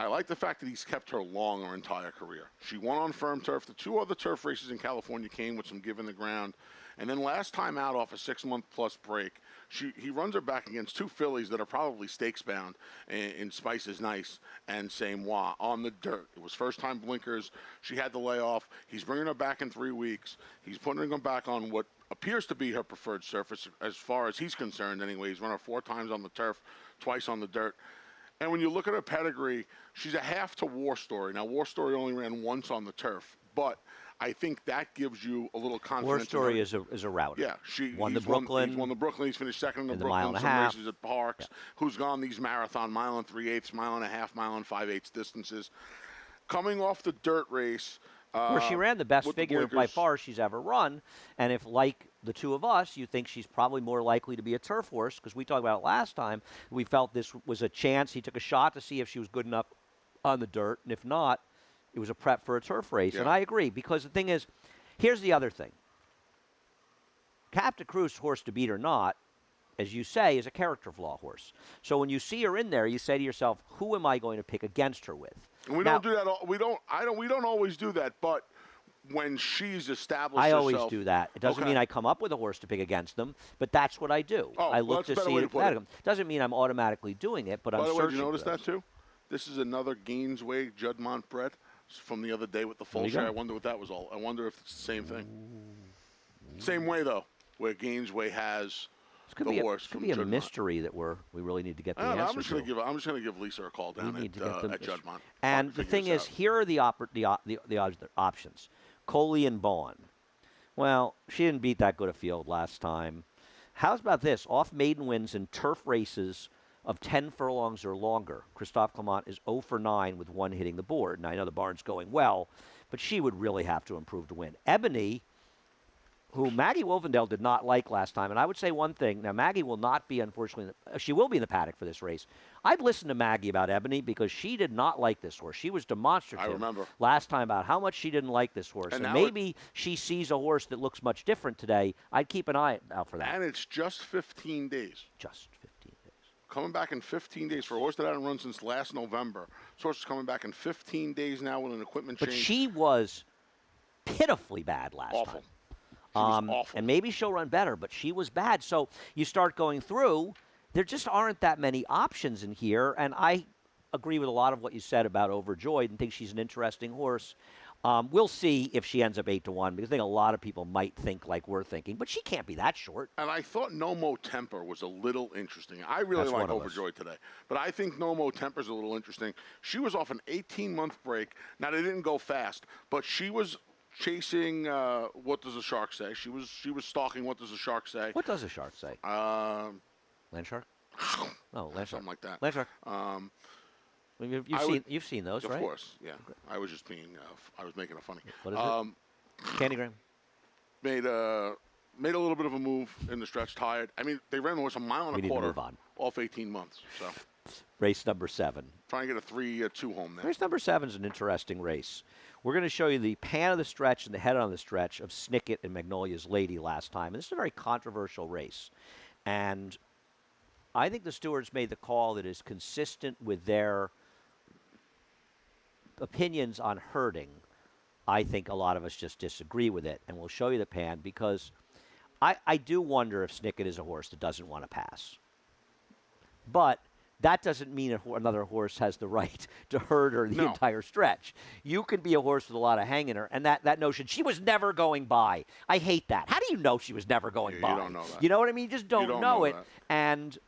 Speaker 5: I like the fact that he's kept her long her entire career. She won on firm turf. The 2 other turf races in California came with some give in the ground. And then last time out off a 6-month-plus break, he runs her back against 2 fillies that are probably stakes-bound in Spice is Nice and Saint Moi on the dirt. It was first-time blinkers. She had to lay off. He's bringing her back in 3 weeks. He's putting her back on what appears to be her preferred surface as far as he's concerned anyway. He's run her 4 times on the turf, twice on the dirt. And when you look at her pedigree, she's a half to War Story. Now, War Story only ran once on the turf, but I think that gives you a little confidence.
Speaker 4: War Story is a router.
Speaker 5: Yeah,
Speaker 4: He won the Brooklyn.
Speaker 5: He's won the Brooklyn. He's finished second in the
Speaker 4: in the
Speaker 5: Brooklyn.
Speaker 4: mile and a
Speaker 5: some
Speaker 4: half.
Speaker 5: races at Parks. Yeah. Who's gone these marathon mile and 3/8, mile and a half, mile and 5/8 distances. Coming off the dirt race.
Speaker 4: Where she ran the best figure by
Speaker 5: blinkers.
Speaker 4: far she's ever run. And if, like the two of us, you think she's probably more likely to be a turf horse, because we talked about it last time, we felt this was a chance. He took a shot to see if she was good enough on the dirt. And if not, it was a prep for a turf race. Yeah. And I agree, because the thing is, here's the other thing. Captain Cruz, horse to beat or not, as you say, is a character flaw horse. So when you see her in there, you say to yourself, who am I going to pick against her with?
Speaker 5: And we don't do that. We don't always do that. But when she's established
Speaker 4: I
Speaker 5: herself,
Speaker 4: always do that. It doesn't mean I come up with a horse to pick against them, but that's what I do.
Speaker 5: Oh,
Speaker 4: I look to see
Speaker 5: it.
Speaker 4: Doesn't mean I'm automatically doing it, but I'm searching.
Speaker 5: By the way, did you notice that too? This is another Gainesway Juddmonte bred from the other day with the full share. I wonder what that was all. I wonder if it's the same thing. Same way though, where Gainesway has the horse.
Speaker 4: It could be a mystery that we really need to get the answer
Speaker 5: I'm just going to give Lisa a call down at Juddmonte.
Speaker 4: And the thing is, here are the options. Colleen Bohn. Well, she didn't beat that good a field last time. How's about this? Off maiden wins in turf races of 10 furlongs or longer. Christophe Clement is 0 for 9 with 1 hitting the board. Now, I know the barn's going well, but she would really have to improve to win. Ebony, who Maggie Wolfendale did not like last time, and I would say one thing. Now, Maggie will not be, unfortunately, she will be in the paddock for this race. I'd listen to Maggie about Ebony because she did not like this horse. She was demonstrative.
Speaker 5: I remember
Speaker 4: Last time about how much she didn't like this horse. And maybe she sees a horse that looks much different today. I'd keep an eye out for that.
Speaker 5: And it's just 15 days.
Speaker 4: Just 15 days.
Speaker 5: Coming back in 15 days for a horse that hadn't run since last November. This horse is coming back in 15 days now with an equipment change.
Speaker 4: But she was pitifully bad last time.
Speaker 5: Awful.
Speaker 4: And maybe she'll run better, but she was bad. So you start going through, there just aren't that many options in here. And I agree with a lot of what you said about Overjoyed and think she's an interesting horse. We'll see if she ends up 8-1, because I think a lot of people might think like we're thinking, but she can't be that short.
Speaker 5: And I thought No Mo Temper was a little interesting. I really like Overjoyed today, but I think No Mo Temper's a little interesting. She was off an 18-month break. Now, they didn't go fast, but she was chasing What Does a Shark Say. She was stalking What Does a Shark Say.
Speaker 4: What does a shark say? Land shark? No, land shark.
Speaker 5: Something like that.
Speaker 4: Land shark. You've seen those, right?
Speaker 5: Of course, yeah. I was just being, I was making it funny.
Speaker 4: What is it? Candygram.
Speaker 5: Made a little bit of a move in the stretch, tired. I mean, they ran the horse a mile and a quarter off 18 months. So
Speaker 4: race number 7.
Speaker 5: Trying to get a 3-2 home there.
Speaker 4: Race number 7 is an interesting race. We're going to show you the pan of the stretch and the head on the stretch of Snicket and Magnolia's Lady last time. And this is a very controversial race. And I think the stewards made the call that is consistent with their opinions on herding. I think a lot of us just disagree with it, and we'll show you the pan because I do wonder if Snicket is a horse that doesn't want to pass. But that doesn't mean another horse has the right to herd her the entire stretch. You can be a horse with a lot of hang in her, and that notion, she was never going by. I hate that. How do you know she was never going by?
Speaker 5: You don't know that.
Speaker 4: You know what I mean? You just don't know it.
Speaker 5: That.
Speaker 4: And,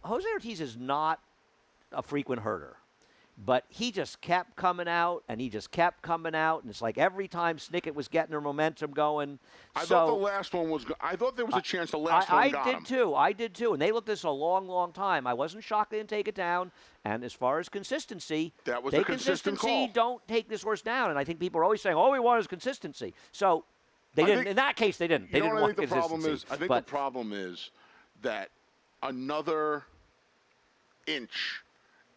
Speaker 4: Jose Ortiz is not a frequent herder. But he just kept coming out, and he just kept coming out, and it's like every time Snicket was getting her momentum going.
Speaker 5: I thought the last one was. I thought there was a chance the last one got him.
Speaker 4: I did too, and they looked this a long, long time. I wasn't shocked they didn't take it down. And as far as consistency,
Speaker 5: that was a consistent call.
Speaker 4: Don't take this horse down. And I think people are always saying, "All we want is consistency." So they didn't. In that case, they didn't. They didn't want consistency.
Speaker 5: I think the problem is that another inch.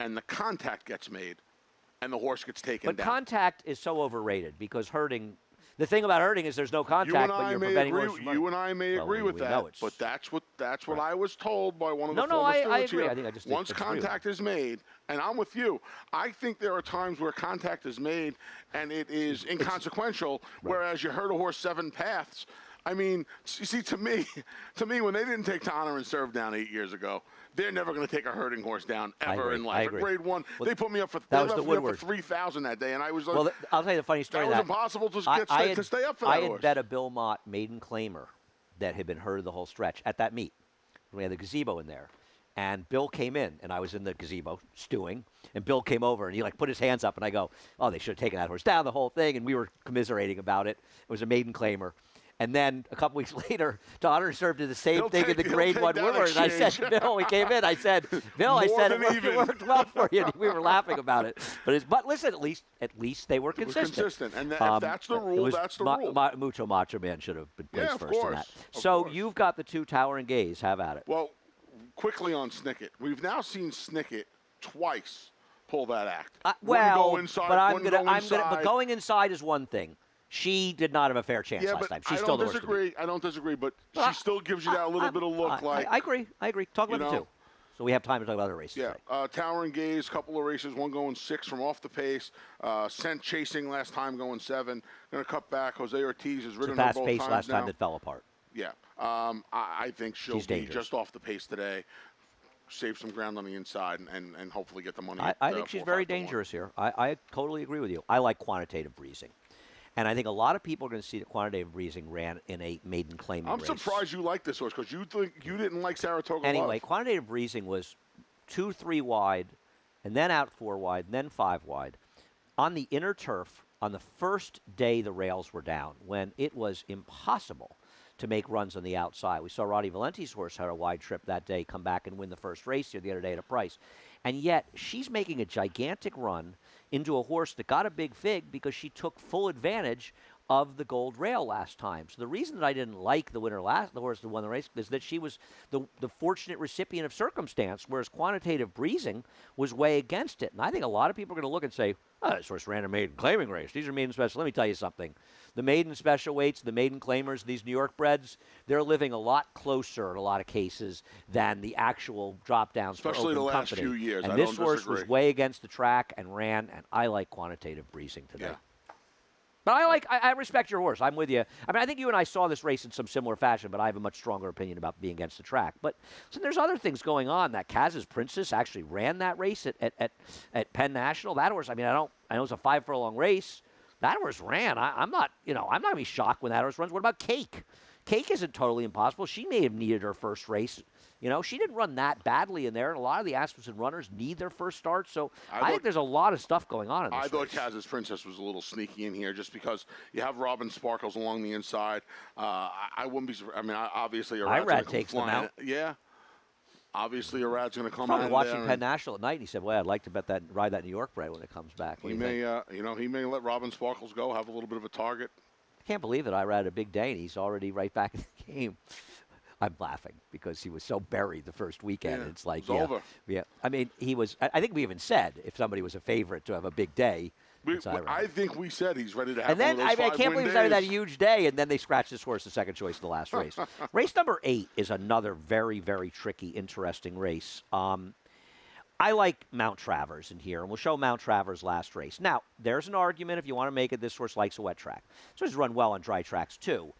Speaker 5: And the contact gets made, and the horse gets taken down.
Speaker 4: But contact is so overrated because herding. The thing about herding is there's no contact, but you're preventing horse from running.
Speaker 5: You and I may agree with that, but that's what I was told by one of the former stewards.
Speaker 4: I agree.
Speaker 5: Here.
Speaker 4: I think I just
Speaker 5: once contact is made, and I'm with you. I think there are times where contact is made and it is inconsequential, whereas you herd a horse 7 paths. I mean, you see, to me, when they didn't take to honor and serve down 8 years ago, they're never going to take a herding horse down ever in life. At grade 1, they put me up for 3,000 that day, and I was like,
Speaker 4: well, I'll tell you the funny story.
Speaker 5: That was impossible to stay up for that
Speaker 4: horse. I
Speaker 5: had
Speaker 4: bet a Bill Mott maiden claimer that had been herded the whole stretch at that meet. We had the gazebo in there. And Bill came in, and I was in the gazebo stewing, and Bill came over, and he put his hands up, and I go, oh, they should have taken that horse down, the whole thing, and we were commiserating about it. It was a maiden claimer. And then a couple weeks later, Donner served did the same thing in the grade 1 Woodward. And I said, Bill, he came in. I said, Bill, it worked well for you. And we were laughing about it. But listen, at least they were consistent.
Speaker 5: It was consistent. And if that's the rule, that's the rule.
Speaker 4: Mucho Macho Man should have been placed first in that. So you've got the 2 Tower and Gaze. Have at it.
Speaker 5: Well, quickly on Snicket. We've now seen Snicket twice pull that act.
Speaker 4: But going inside is one thing. She did not have a fair chance last time. She's still the worst.
Speaker 5: I don't disagree, but she still gives you that little bit of look like.
Speaker 4: I agree. Talk about the 2. So we have time to talk about other races.
Speaker 5: Yeah, Tower and Gaze, couple of races, one going 6 from off the pace. Sent chasing last time going 7. Going to cut back. Jose Ortiz has ridden her both times now.
Speaker 4: Fast pace last time that fell apart.
Speaker 5: Yeah, I think she'll be
Speaker 4: dangerous.
Speaker 5: just off the pace today. Save some ground on the inside and hopefully get the money.
Speaker 4: I think she's very dangerous here. I totally agree with you. I like quantitative breezing. And I think a lot of people are going to see that quantitative breezing ran in a maiden claiming race.
Speaker 5: I'm surprised you like this horse because you didn't like Saratoga.
Speaker 4: Anyway, quantitative breezing was 2-3 wide, and then out 4 wide, and then 5 wide. On the inner turf, on the first day the rails were down, when it was impossible to make runs on the outside. We saw Roddy Valenti's horse had a wide trip that day, come back and win the first race here the other day at a price. And yet, she's making a gigantic run into a horse that got a big fig because she took full advantage of the gold rail last time. So the reason that I didn't like the horse that won the race, is that she was the fortunate recipient of circumstance, whereas quantitative breezing was way against it. And I think a lot of people are going to look and say, oh, this horse ran a maiden claiming race. These are maiden special. Let me tell you something. The maiden special weights, the maiden claimers, these New York breds, they're living a lot closer in a lot of cases than the actual drop downs for
Speaker 5: especially
Speaker 4: open
Speaker 5: the last
Speaker 4: company.
Speaker 5: few years.
Speaker 4: And this horse was way against the track and ran, and I like quantitative breezing today.
Speaker 5: Yeah.
Speaker 4: But I respect your horse. I'm with you. I mean, I think you and I saw this race in some similar fashion, but I have a much stronger opinion about being against the track. But so there's other things going on. That Kaz's Princess actually ran that race at Penn National. That horse, I mean, I know it's a 5 furlong race. That horse ran. I'm not going to be shocked when that horse runs. What about Cake? Cake isn't totally impossible. She may have needed her first race. She didn't run that badly in there, and a lot of the Asmussen runners need their first start. So I think there's a lot of stuff going on in this race.
Speaker 5: I thought Kaz's Princess was a little sneaky in here just because you have Robin Sparkles along the inside. I wouldn't be – I mean, obviously –
Speaker 4: Irad takes them out.
Speaker 5: Yeah. Obviously, Irad's going to come
Speaker 4: out.
Speaker 5: out
Speaker 4: Watching Penn National at night, and he said, "Well, I'd like to ride that New York bred when it comes back."
Speaker 5: He may let Robin Sparkles go, have a little bit of a target.
Speaker 4: I can't believe it. Irad had a big day, and he's already right back in the game. I'm laughing because he was so buried the first weekend.
Speaker 5: Yeah,
Speaker 4: it's like,
Speaker 5: over.
Speaker 4: Yeah. I mean, he was. I think we even said if somebody was a favorite to have a big day, That's ironic.
Speaker 5: I think we said he's ready to have
Speaker 4: And then,
Speaker 5: one of those
Speaker 4: I can't believe he's having that huge day, and then they scratched his horse the second choice in the last race. Race number 8 is another very, very tricky, interesting race. I like Mount Travers in here, and we'll show Mount Travers last race. Now, there's an argument if you want to make it this horse likes a wet track. So he's run well on dry tracks, too.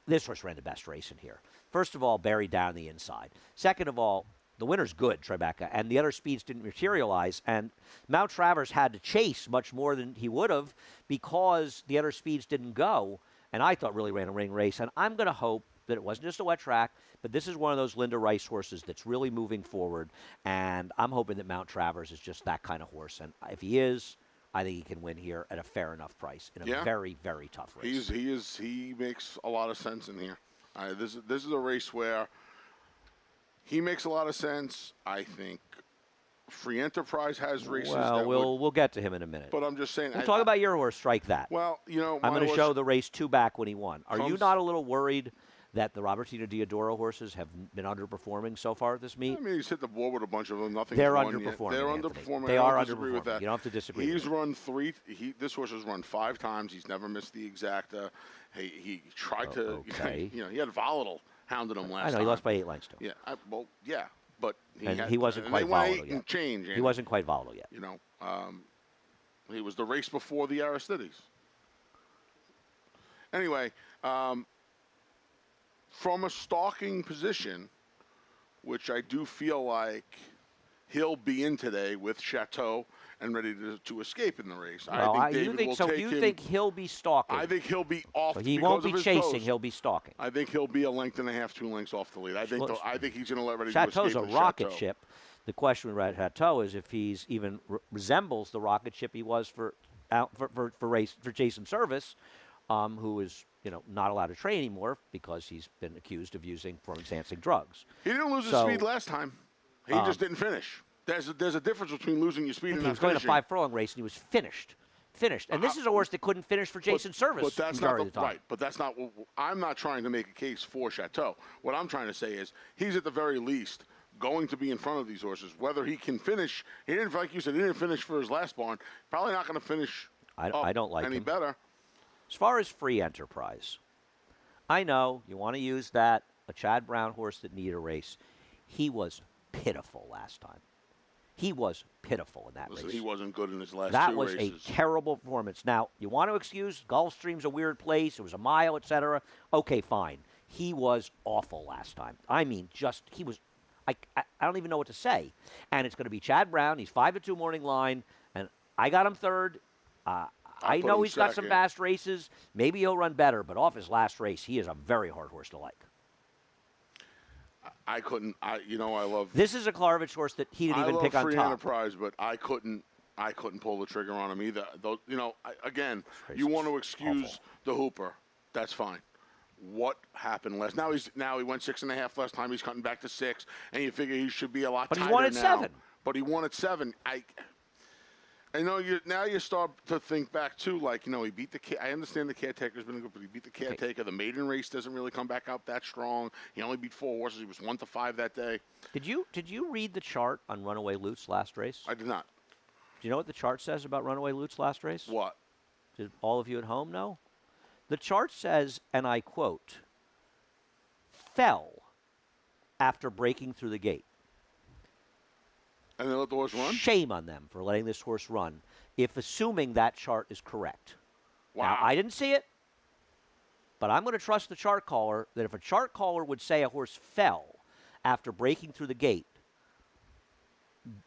Speaker 4: This horse ran the best race in here. First of all, buried down the inside. Second of all, the winner's good, Tribeca, and the other speeds didn't materialize. And Mount Travers had to chase much more than he would have because the other speeds didn't go. And I thought really ran a ring race. And I'm going to hope that it wasn't just a wet track, but this is one of those Linda Rice horses that's really moving forward. And I'm hoping that Mount Travers is just that kind of horse. And if he is, I think he can win here at a fair enough price in a very, very tough race.
Speaker 5: He makes a lot of sense in here. This is a race where he makes a lot of sense. I think Free Enterprise has races.
Speaker 4: Well, we'll get to him in a minute.
Speaker 5: But I'm just saying.
Speaker 4: We'll talk about your horse. Strike that.
Speaker 5: Well,
Speaker 4: I'm going to show the race 2 back when he won. Are you not a little worried that the Robertino Diodoro horses have been underperforming so far at this meet?
Speaker 5: I mean, he's hit the board with a bunch of them.
Speaker 4: They're underperforming.
Speaker 5: They're
Speaker 4: Anthony.
Speaker 5: underperforming.
Speaker 4: They are underperforming.
Speaker 5: Disagree with that.
Speaker 4: You don't have to disagree.
Speaker 5: He's run 3. This horse has run 5 times. He's never missed the exacta. He tried to.
Speaker 4: Okay.
Speaker 5: He had Volatile hounded him last time.
Speaker 4: I know he lost by 8 lengths too.
Speaker 5: Yeah. But
Speaker 4: he wasn't quite volatile yet.
Speaker 5: Change,
Speaker 4: he wasn't quite volatile yet.
Speaker 5: He was the race before the Aristides. Anyway, from a stalking position, which I do feel like he'll be in today with Chateau and ready to escape in the race.
Speaker 4: Well,
Speaker 5: I think David will take him.
Speaker 4: You think he'll be stalking?
Speaker 5: I think he'll be off.
Speaker 4: So he won't be chasing. He'll be stalking.
Speaker 5: I think he'll be a length and a half, 2 lengths off the lead. I think he's going to let ready
Speaker 4: Chateau's
Speaker 5: to escape.
Speaker 4: a rocket ship. The question with Chateau is if he's even resembles the rocket ship he was for Jason Service, who is not allowed to train anymore because he's been accused of using performance-enhancing drugs.
Speaker 5: He didn't lose his speed last time. He just didn't finish. There's a difference between losing your speed and not finishing.
Speaker 4: He was going a 5-furlong race, and he was finished. And this is a horse that couldn't finish for Jason Service.
Speaker 5: But that's not right. But that's not. I'm not trying to make a case for Chateau. What I'm trying to say is he's at the very least going to be in front of these horses. Whether he can finish, he didn't, like you said, he didn't finish for his last barn. Probably not going to finish.
Speaker 4: I don't like
Speaker 5: any
Speaker 4: him.
Speaker 5: better.
Speaker 4: As far as Free Enterprise, I know you want to use that, a Chad Brown horse that needed a race. He was pitiful last time. He was pitiful in that race.
Speaker 5: He wasn't good in his last
Speaker 4: that
Speaker 5: 2
Speaker 4: was
Speaker 5: races.
Speaker 4: a terrible performance. Now, you want to excuse Gulfstream's a weird place. It was a mile, etc. Okay, fine. He was awful last time. I mean, he was. I don't even know what to say. And it's going to be Chad Brown. He's 5-2 morning line, and I got him 3rd. I know he's got some fast races. Maybe he'll run better, but off his last race, he is a very hard horse to like.
Speaker 5: I couldn't. I love.
Speaker 4: This is a Klarovich horse that he didn't even pick on top.
Speaker 5: I love Free Enterprise, but I couldn't pull the trigger on him either. Again, you want to excuse the Hooper. That's fine. What happened last? Now he went 6.5 last time. He's cutting back to 6, and you figure he should be a lot tighter now.
Speaker 4: But he won at 7.
Speaker 5: But he won at 7. I know you start to think back too, he beat the. I understand the Caretaker's been good, but he beat the Caretaker. The maiden race doesn't really come back out that strong. He only beat 4 horses. He was 1-5 that day.
Speaker 4: Did you read the chart on Runaway Lutz last race?
Speaker 5: I did not.
Speaker 4: Do you know what the chart says about Runaway Lutz last race?
Speaker 5: What?
Speaker 4: Did all of you at home know? The chart says, and I quote, fell after breaking through the gate.
Speaker 5: And they let the horse run?
Speaker 4: Shame on them for letting this horse run, if assuming that chart is correct.
Speaker 5: Wow.
Speaker 4: Now, I didn't see it, but I'm going to trust the chart caller that if a chart caller would say a horse fell after breaking through the gate,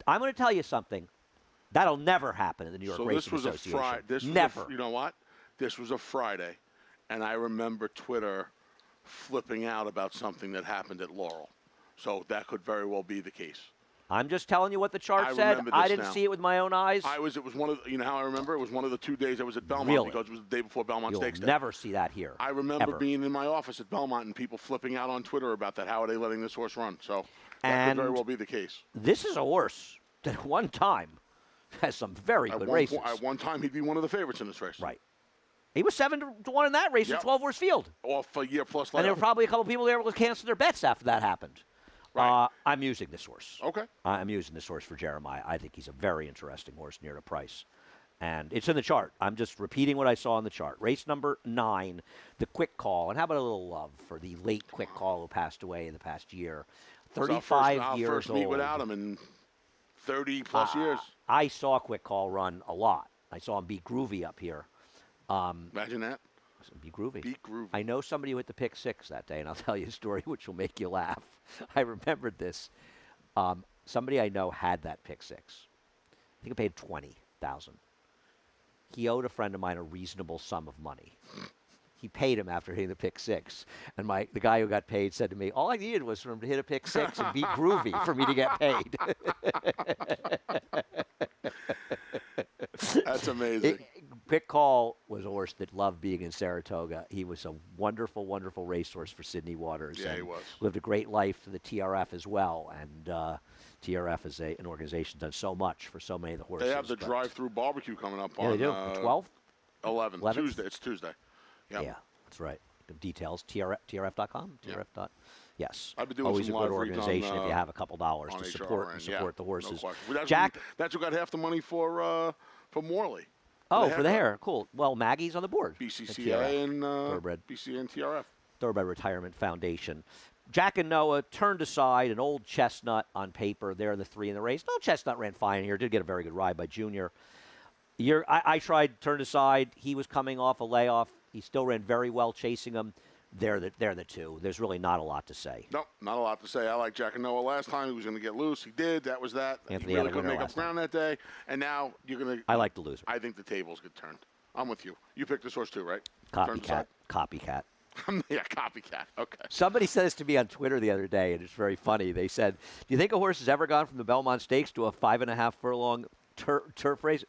Speaker 4: I'm going to tell you something. That'll never happen in the New York Racing Association. Never.
Speaker 5: You know what? This was a Friday, and I remember Twitter flipping out about something that happened at Laurel. So that could very well be the case.
Speaker 4: I'm just telling you what the chart said. I didn't see it with my own eyes.
Speaker 5: It was one of the, how I remember? It was one of the 2 days I was at Belmont
Speaker 4: really?
Speaker 5: Because it was the day before Belmont Stakes Day.
Speaker 4: You'll never see that here.
Speaker 5: I remember
Speaker 4: ever.
Speaker 5: being in my office at Belmont and people flipping out on Twitter about that. How are they letting this horse run? So that could very well be the case.
Speaker 4: This is a horse that at one time has some very good races.
Speaker 5: At one time, he'd be one of the favorites in this race.
Speaker 4: Right. He was 7-1 in that race in 12-horse field.
Speaker 5: Off a year plus later.
Speaker 4: And there were probably a couple people there who canceled their bets after that happened.
Speaker 5: Right.
Speaker 4: I'm using this horse.
Speaker 5: Okay.
Speaker 4: I'm using this horse for Jeremiah. I think he's a very interesting horse near the price. And it's in the chart. I'm just repeating what I saw in the chart. Race number 9, the Quick Call. And how about a little love for the late Quick Call who passed away in the past year? 35 years
Speaker 5: first
Speaker 4: old.
Speaker 5: meet without him in 30-plus years.
Speaker 4: I saw Quick Call run a lot. I saw him beat Groovy up here.
Speaker 5: Imagine that.
Speaker 4: Beat Groovy.
Speaker 5: Beat Groovy.
Speaker 4: I know somebody who hit the pick 6 that day, and I'll tell you a story which will make you laugh. I remembered this. Somebody I know had that pick 6. I think I paid $20,000. He owed a friend of mine a reasonable sum of money. He paid him after hitting the pick 6. And the guy who got paid said to me, all I needed was for him to hit a pick 6 and beat Groovy for me to get paid.
Speaker 5: That's amazing.
Speaker 4: Pick Call was a horse that loved being in Saratoga. He was a wonderful, wonderful racehorse for Sydney Waters.
Speaker 5: Yeah,
Speaker 4: and
Speaker 5: he was.
Speaker 4: Lived a great life for the TRF as well. And TRF is an organization done so much for so many of the horses.
Speaker 5: They have the drive-through barbecue coming up
Speaker 4: Yeah,
Speaker 5: on
Speaker 4: they do. The 12th?
Speaker 5: 11th. Tuesday. It's Tuesday. Yep.
Speaker 4: Yeah, that's right. The details, TRF.com? TRF. Yes.
Speaker 5: I've been doing
Speaker 4: Always
Speaker 5: some
Speaker 4: a good
Speaker 5: live reads
Speaker 4: organization
Speaker 5: on,
Speaker 4: if you have a couple dollars
Speaker 5: on
Speaker 4: to
Speaker 5: HRN.
Speaker 4: support the
Speaker 5: No
Speaker 4: horses.
Speaker 5: question. Well,
Speaker 4: Jack.
Speaker 5: That's who got half the money for Morley.
Speaker 4: Oh, for the hair. Cool. Well, Maggie's on the board.
Speaker 5: BCCA and
Speaker 4: Thoroughbred.
Speaker 5: BCCA and TRF.
Speaker 4: Thoroughbred Retirement Foundation. Jack and Noah turned aside an old Chestnut on paper. They're the 3 in the race. No, Chestnut ran fine here. Did get a very good ride by Junior. I tried, turned aside. He was coming off a layoff. He still ran very well chasing him. They're the 2. There's really not a lot to say.
Speaker 5: No, not a lot to say. I like Jack and Noah last time. He was going to get loose. He did. That was that.
Speaker 4: Anthony
Speaker 5: he really
Speaker 4: had a
Speaker 5: couldn't
Speaker 4: winner
Speaker 5: make up
Speaker 4: last time.
Speaker 5: ground that day. And now you're going to.
Speaker 4: I like the loser.
Speaker 5: I think the tables get turned. I'm with you. You picked this horse too, right? Turned
Speaker 4: Copycat.
Speaker 5: aside? Yeah, copycat. Okay.
Speaker 4: Somebody said this to me on Twitter the other day, and it's very funny. They said, do you think a horse has ever gone from the Belmont Stakes to a 5.5 furlong turf race?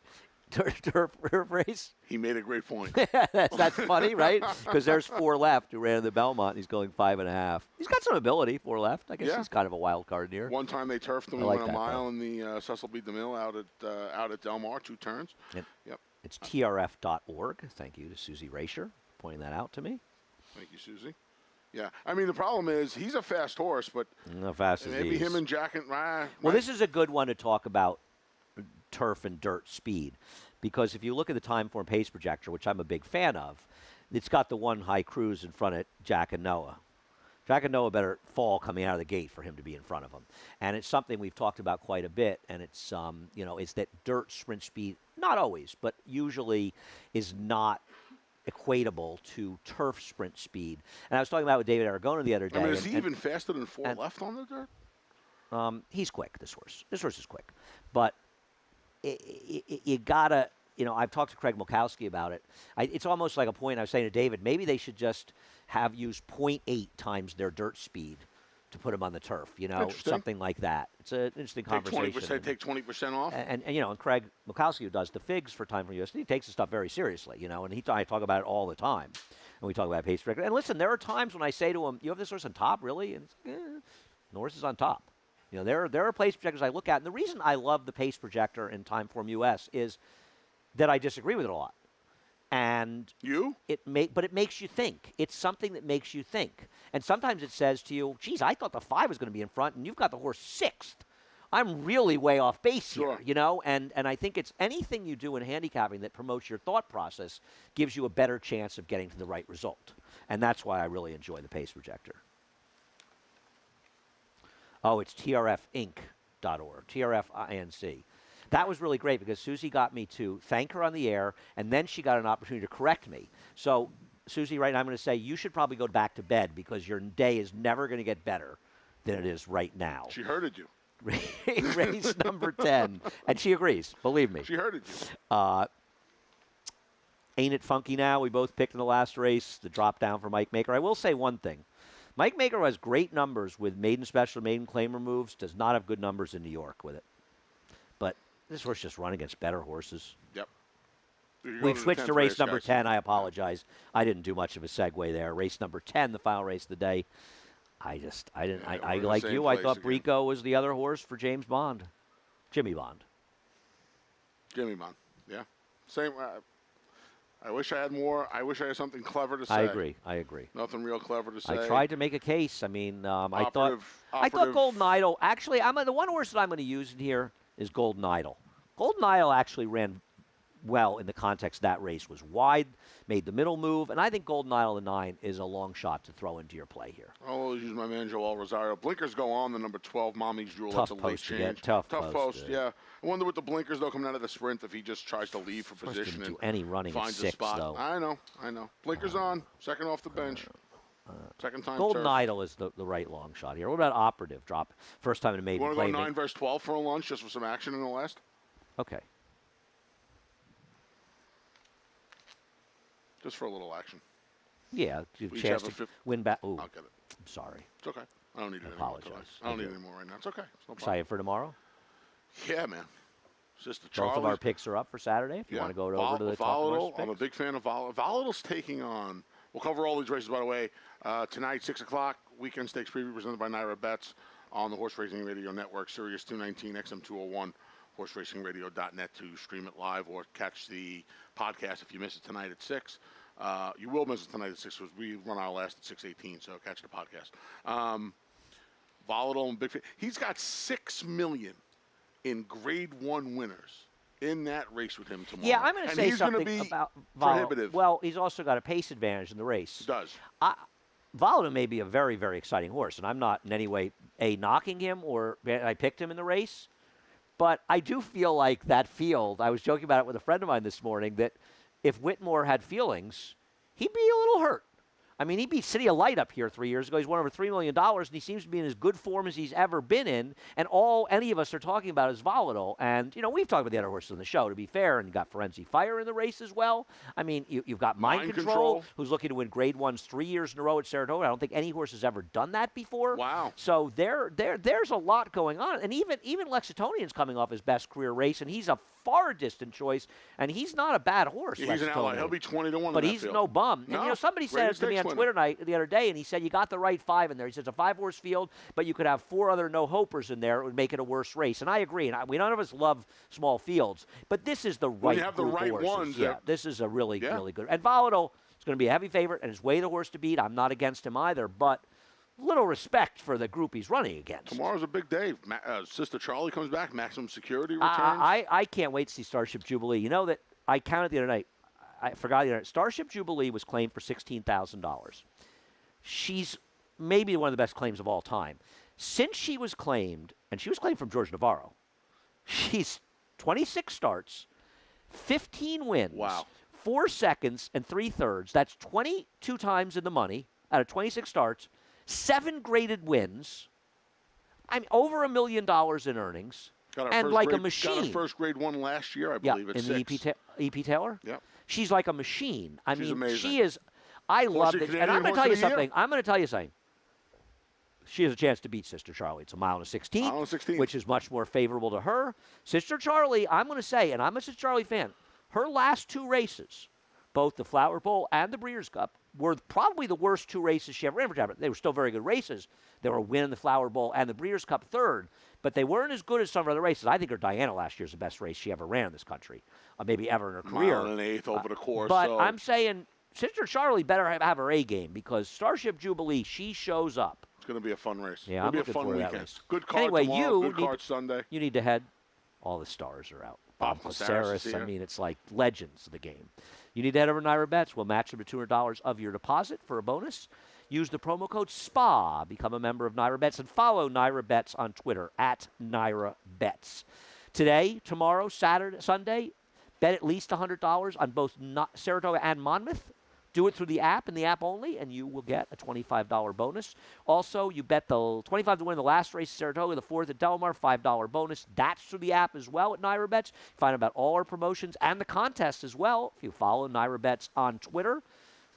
Speaker 4: Turf race?
Speaker 5: He made a great point.
Speaker 4: That's funny, right? Because there's 4 left who ran in the Belmont, and he's going 5.5. He's got some ability, 4 left. I guess he's kind of a wild card here.
Speaker 5: One time they turfed him and
Speaker 4: like
Speaker 5: went a
Speaker 4: that,
Speaker 5: mile in the Cecil B. DeMille out at Del Mar, 2 turns. Yep.
Speaker 4: It's trf.org. Thank you to Susie Rasher pointing that out to me.
Speaker 5: Thank you, Susie. Yeah, I mean, the problem is he's a fast horse, but
Speaker 4: no fast as
Speaker 5: maybe
Speaker 4: these.
Speaker 5: him and Jack and
Speaker 4: Well, this is a good one to talk about turf and dirt speed, because if you look at the time form pace projector, which I'm a big fan of, it's got the one high cruise in front of Jack and Noah. Jack and Noah better fall coming out of the gate for him to be in front of him. And it's something we've talked about quite a bit, and it's, it's that dirt sprint speed, not always, but usually is not equatable to turf sprint speed. And I was talking about with David Aragona the other day.
Speaker 5: I mean, is he even faster than 4 left on the dirt?
Speaker 4: He's quick, this horse. This horse is quick. But you got to, I've talked to Craig Mulkowski about it. It's almost like a point I was saying to David, maybe they should just have used 0.8 times their dirt speed to put him on the turf, something like that. It's an interesting conversation.
Speaker 5: Take 20% off?
Speaker 4: And Craig Mulkowski, who does the figs for Time for USA, he takes the stuff very seriously, and I talk about it all the time. And we talk about pace record. And listen, there are times when I say to him, you have this horse on top, really? And the horse is on top. There are pace projectors I look at. And the reason I love the pace projector in Timeform US is that I disagree with it a lot. And but it makes you think. It's something that makes you think. And sometimes it says to you, geez, I thought the 5 was going to be in front, and you've got the horse 6th. I'm really way off base here, And I think it's anything you do in handicapping that promotes your thought process gives you a better chance of getting to the right result. And that's why I really enjoy the pace projector. Oh, it's trfinc.org, TRFINC. That was really great because Susie got me to thank her on the air, and then she got an opportunity to correct me. So, Susie, right now I'm going to say you should probably go back to bed because your day is never going to get better than it is right now.
Speaker 5: She herded you.
Speaker 4: Race number 10. And she agrees, believe me.
Speaker 5: She herded you.
Speaker 4: Ain't it funky now? We both picked in the last race, the drop down for Mike Maker. I will say one thing. Mike Maker has great numbers with Maiden Special, Maiden Claim removes, does not have good numbers in New York with it. But this horse just run against better horses.
Speaker 5: Yep.
Speaker 4: We've switched to race number 10. I apologize. I didn't do much of a segue there. Race number 10, the final race of the day. I like you. I thought Brico was the other horse for James Bond. Jimmy Bond.
Speaker 5: Jimmy Bond, yeah. Same. I wish I had more. I wish I had something clever to say.
Speaker 4: I agree.
Speaker 5: Nothing real clever to say.
Speaker 4: I tried to make a case. I mean, I thought Golden Idol. Actually, the one horse that I'm going to use in here is Golden Idol. Golden Idol actually ran well in the context that race was wide, made the middle move, and I think Golden Idol, the 9, is a long shot to throw into your play here.
Speaker 5: I'll always use my man Joel Rosario. Blinkers go on the number 12, Mommy's Jewel.
Speaker 4: Tough
Speaker 5: That's a late
Speaker 4: post to
Speaker 5: change.
Speaker 4: get. Tough
Speaker 5: post, yeah. I wonder with the blinkers, though, coming out of the sprint, if he just tries to leave for position
Speaker 4: Didn't
Speaker 5: and
Speaker 4: do any running at
Speaker 5: finds
Speaker 4: 6,
Speaker 5: a spot.
Speaker 4: though.
Speaker 5: I know. Blinkers on, second off the bench. Second time
Speaker 4: Golden
Speaker 5: turf.
Speaker 4: Idol is the right long shot here. What about Operative drop? First time in a
Speaker 5: You
Speaker 4: maiden
Speaker 5: want to
Speaker 4: play.
Speaker 5: go 9 versus 12 for a lunch, just for some action in the last?
Speaker 4: Okay.
Speaker 5: Just for a little action.
Speaker 4: Yeah, you have
Speaker 5: We
Speaker 4: a
Speaker 5: each
Speaker 4: chance
Speaker 5: have a
Speaker 4: to
Speaker 5: fif-
Speaker 4: win back. Ooh,
Speaker 5: I'll get it.
Speaker 4: I'm sorry.
Speaker 5: It's okay. I don't need it anymore
Speaker 4: apologize.
Speaker 5: today.
Speaker 4: I
Speaker 5: I don't need
Speaker 4: do.
Speaker 5: it anymore right now. It's okay. It's no problem.
Speaker 4: Excited for tomorrow?
Speaker 5: Yeah, man. Sister
Speaker 4: Both of our
Speaker 5: Charlie's.
Speaker 4: picks are up for Saturday. If you want to go over to the
Speaker 5: Volatile.
Speaker 4: Talking
Speaker 5: I'm a
Speaker 4: Horses
Speaker 5: big fan of Volatile. Volatile's taking on. We'll cover all these races, by the way. Tonight, 6 o'clock, weekend stakes preview presented by Naira Bets on the Horse Racing Radio Network, Sirius 219, XM 201, horseracingradio.net to stream it live or catch the podcast if you miss it tonight at 6. You will miss it tonight at 6 because we run our last at 6:18, so catch the podcast. Volatile and big fan. He's got $6 million in Grade 1 winners in that race with him tomorrow.
Speaker 4: Yeah, I'm going to
Speaker 5: And
Speaker 4: say
Speaker 5: he's gonna
Speaker 4: something
Speaker 5: be
Speaker 4: about Volatile.
Speaker 5: prohibitive.
Speaker 4: Well, he's also got a pace advantage in the race.
Speaker 5: He does.
Speaker 4: Volatile may be a very, very exciting horse, and I'm not in any way knocking him or I picked him in the race, but I do feel like that field. I was joking about it with a friend of mine this morning that if Whitmore had feelings, he'd be a little hurt. I mean, he beat City of Light up here 3 years ago. He's won over $3 million, and he seems to be in as good form as he's ever been in. And all any of us are talking about is Volatile. And, you know, we've talked about the other horses on the show, to be fair. And you got Forensic Fire in the race as well. I mean, you've got Mind Control, who's looking to win Grade 1s 3 years in a row at Saratoga. I don't think any horse has ever done that before.
Speaker 5: Wow.
Speaker 4: So there's a lot going on. And even Lexingtonian's coming off his best career race, and he's a far distant choice, and he's not a bad horse.
Speaker 5: He's an outlier. He'll be 20-1.
Speaker 4: But
Speaker 5: in that
Speaker 4: he's
Speaker 5: field.
Speaker 4: no bum.
Speaker 5: No,
Speaker 4: And, you know, somebody said it to me on Twitter the other day, and he said you got the right 5 in there. He says a 5-horse field, but you could have 4 other no-hopers in there. It would make it a worse race. And I agree. And none of us love small fields, but this is the right
Speaker 5: When you have the
Speaker 4: group of
Speaker 5: right
Speaker 4: horses.
Speaker 5: ones,
Speaker 4: Yeah, this is a really
Speaker 5: Yeah.
Speaker 4: good. And Volatile is going to be a heavy favorite, and is way the horse to beat. I'm not against him either, but little respect for the group he's running against.
Speaker 5: Tomorrow's a big day. Sister Charlie comes back. Maximum Security returns.
Speaker 4: I can't wait to see Starship Jubilee. You know that I counted the other night. I forgot the other night. Starship Jubilee was claimed for $16,000. She's maybe one of the best claims of all time. Since she was claimed, and she was claimed from George Navarro, she's 26 starts, 15 wins,
Speaker 5: Wow.
Speaker 4: 4 seconds and 3/3. That's 22 times in the money out of 26 starts, 7 graded wins. I mean, over $1 million in earnings,
Speaker 5: Got her
Speaker 4: and
Speaker 5: first
Speaker 4: like
Speaker 5: grade,
Speaker 4: a machine.
Speaker 5: Got her first Grade 1 last year, I
Speaker 4: Yeah,
Speaker 5: believe. At
Speaker 4: in
Speaker 5: 6.
Speaker 4: the EP Taylor.
Speaker 5: Yep.
Speaker 4: She's like a machine. I
Speaker 5: She's
Speaker 4: mean,
Speaker 5: amazing.
Speaker 4: she is. I love
Speaker 5: of
Speaker 4: it.
Speaker 5: the
Speaker 4: And I'm
Speaker 5: Canadian
Speaker 4: going to tell you
Speaker 5: Horse of the Year.
Speaker 4: something. I'm going to tell you something. She has a chance to beat Sister Charlie. It's a mile and a 16th,
Speaker 5: Mile and 16th.
Speaker 4: which is much more favorable to her. Sister Charlie, I'm going to say, and I'm a Sister Charlie fan, her last 2 races, both the Flower Bowl and the Breeders' Cup, were probably the worst 2 races she ever ran for Chapter. They were still very good races. They were a win in the Flower Bowl and the Breeders' Cup 3rd, but they weren't as good as some of her other races. I think her Diana last year is the best race she ever ran in this country, maybe ever in her career.
Speaker 5: Mile and an 1/8 over the course.
Speaker 4: But
Speaker 5: so
Speaker 4: I'm saying Sister Charlie better have her A game, because Starship Jubilee, she shows up.
Speaker 5: it's going to be a fun race.
Speaker 4: Yeah,
Speaker 5: It'll
Speaker 4: I'm
Speaker 5: be a
Speaker 4: looking
Speaker 5: fun
Speaker 4: forward to that
Speaker 5: weekend.
Speaker 4: race.
Speaker 5: Good card
Speaker 4: Anyway,
Speaker 5: tomorrow.
Speaker 4: you
Speaker 5: Good
Speaker 4: need
Speaker 5: card Sunday.
Speaker 4: You need to head. All the stars are out.
Speaker 5: Bob
Speaker 4: Bob
Speaker 5: Caceres is
Speaker 4: Caceres, I
Speaker 5: here.
Speaker 4: mean, it's like legends of the game. You need to head over to Naira Bets. We'll match them to $200 of your deposit for a bonus. Use the promo code SPA. Become a member of Naira Bets, and follow Naira Bets on Twitter at Naira Bets. Today, tomorrow, Saturday, Sunday, bet at least $100 on both Saratoga and Monmouth. Do it through the app and the app only, and you will get a $25 bonus. Also, you bet the 25 to win the last race at Saratoga, the 4th at Delmar, $5 bonus. That's through the app as well at Naira Bets. Find out about all our promotions and the contest as well if you follow Naira Bets on Twitter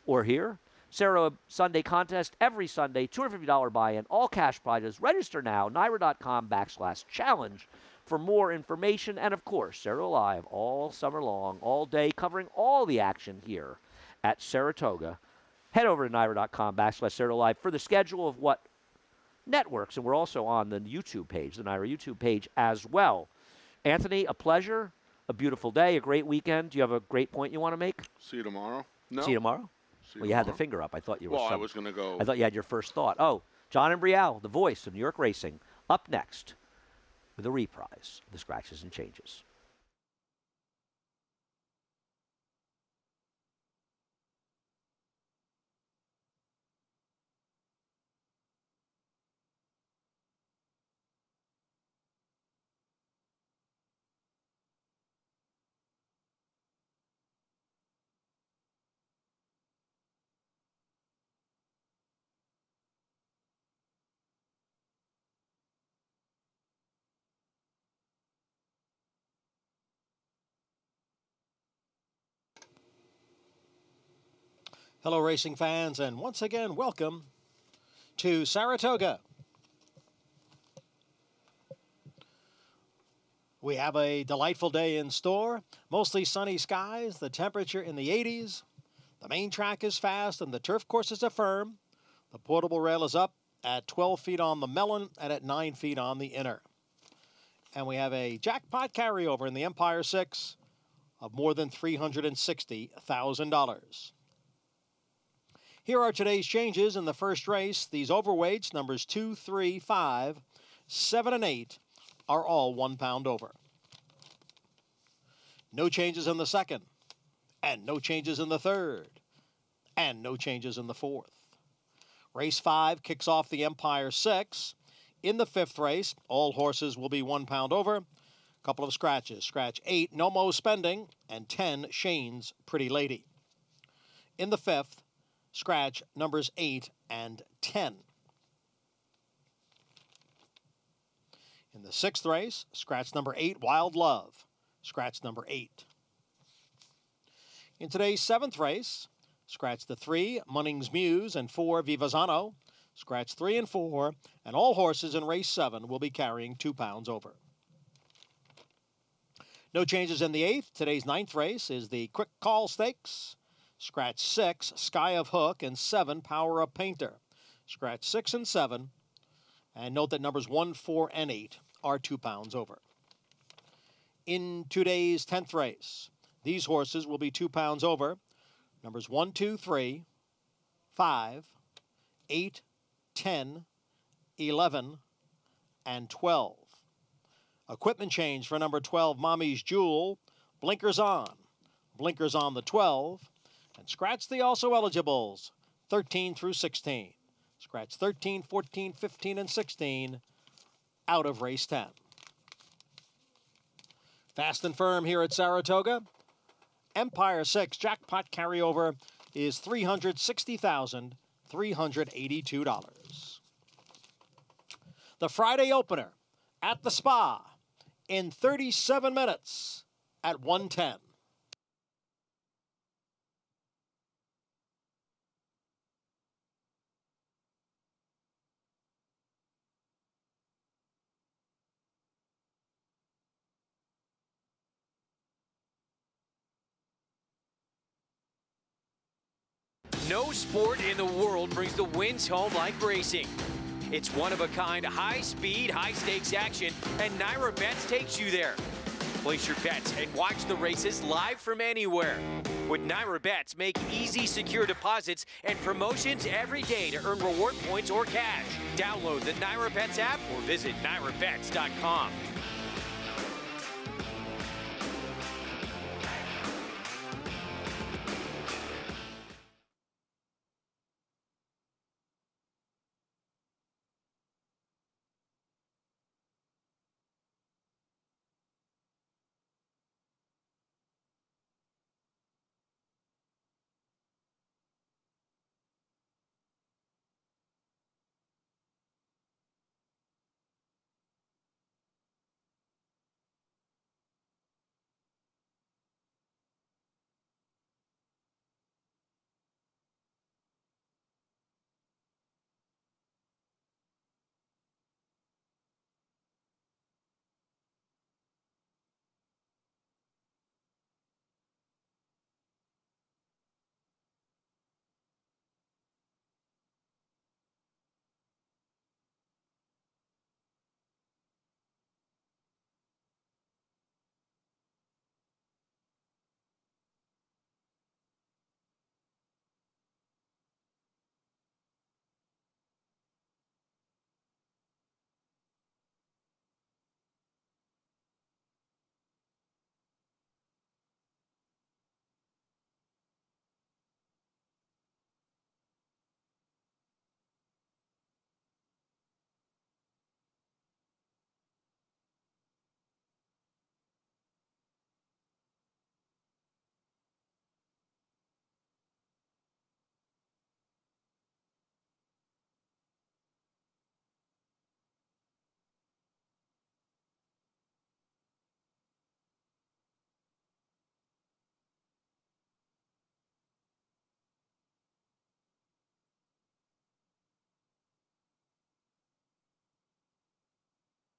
Speaker 4: or here. Saratoga Sunday contest every Sunday, $250 buy-in, all cash prizes. Register now, naira.com/challenge for more information. And, of course, Saratoga Live all summer long, all day, covering all the action here at Saratoga. Head over to naira.com/Saratoga Live for the schedule of what networks, and we're also on the YouTube page, the Naira YouTube page as well. Anthony, a pleasure, a beautiful day, a great weekend. Do you have a great point you want to make?
Speaker 5: See you tomorrow. No.
Speaker 4: See you tomorrow?
Speaker 5: See
Speaker 4: Well, you had the
Speaker 5: tomorrow.
Speaker 4: finger up. I thought you were.
Speaker 5: Well, I was going to go.
Speaker 4: I thought you had your first thought. Oh, John and Brielle, the voice of New York racing, up next with a reprise of the Scratches and Changes.
Speaker 2: Hello, racing fans, and once again, welcome to Saratoga. We have a delightful day in store, mostly sunny skies, the temperature in the 80s. The main track is fast and the turf courses are firm. The portable rail is up at 12 feet on the melon and at 9 feet on the inner. And we have a jackpot carryover in the Empire 6 of more than $360,000. Here are today's changes in the first race. These overweights, numbers 2, 3, 5, 7, and 8, are all 1 pound over. No changes in the second, and no changes in the third, and no changes in the fourth. Race 5 kicks off the Empire 6. In the fifth race, all horses will be 1 pound over. Couple of scratches. Scratch 8, No Mo Spending, and 10, Shane's Pretty Lady. In the fifth, scratch numbers 8 and 10. In the sixth race, scratch number 8, Wild Love. Scratch number 8. In today's seventh race, scratch the 3, Munning's Muse, and 4, Vivazano. Scratch 3 and 4, and all horses in race 7 will be carrying 2 pounds over. No changes in the eighth. Today's ninth race is the Quick Call Stakes. Scratch 6, Sky of Hook, and 7, Power Up Painter. Scratch 6 and 7, and note that numbers 1, 4, and 8 are 2 pounds over. In today's 10th race, these horses will be 2 pounds over. Numbers 1, 2, 3, 5, 8, 10, 11, and 12. Equipment change for number 12, Mommy's Jewel. Blinkers on. Blinkers on the 12. And scratch the also eligibles, 13 through 16. Scratch 13, 14, 15, and 16 out of race 10. Fast and firm here at Saratoga. Empire 6 jackpot carryover is $360,382. The Friday opener at the Spa in 37 minutes at 110.
Speaker 6: No sport in the world brings the wins home like racing. It's one-of-a-kind, high-speed, high-stakes action, and Naira Bets takes you there. Place your bets and watch the races live from anywhere. With Naira Bets, make easy, secure deposits and promotions every day to earn reward points or cash. Download the Naira Bets app or visit nairabets.com.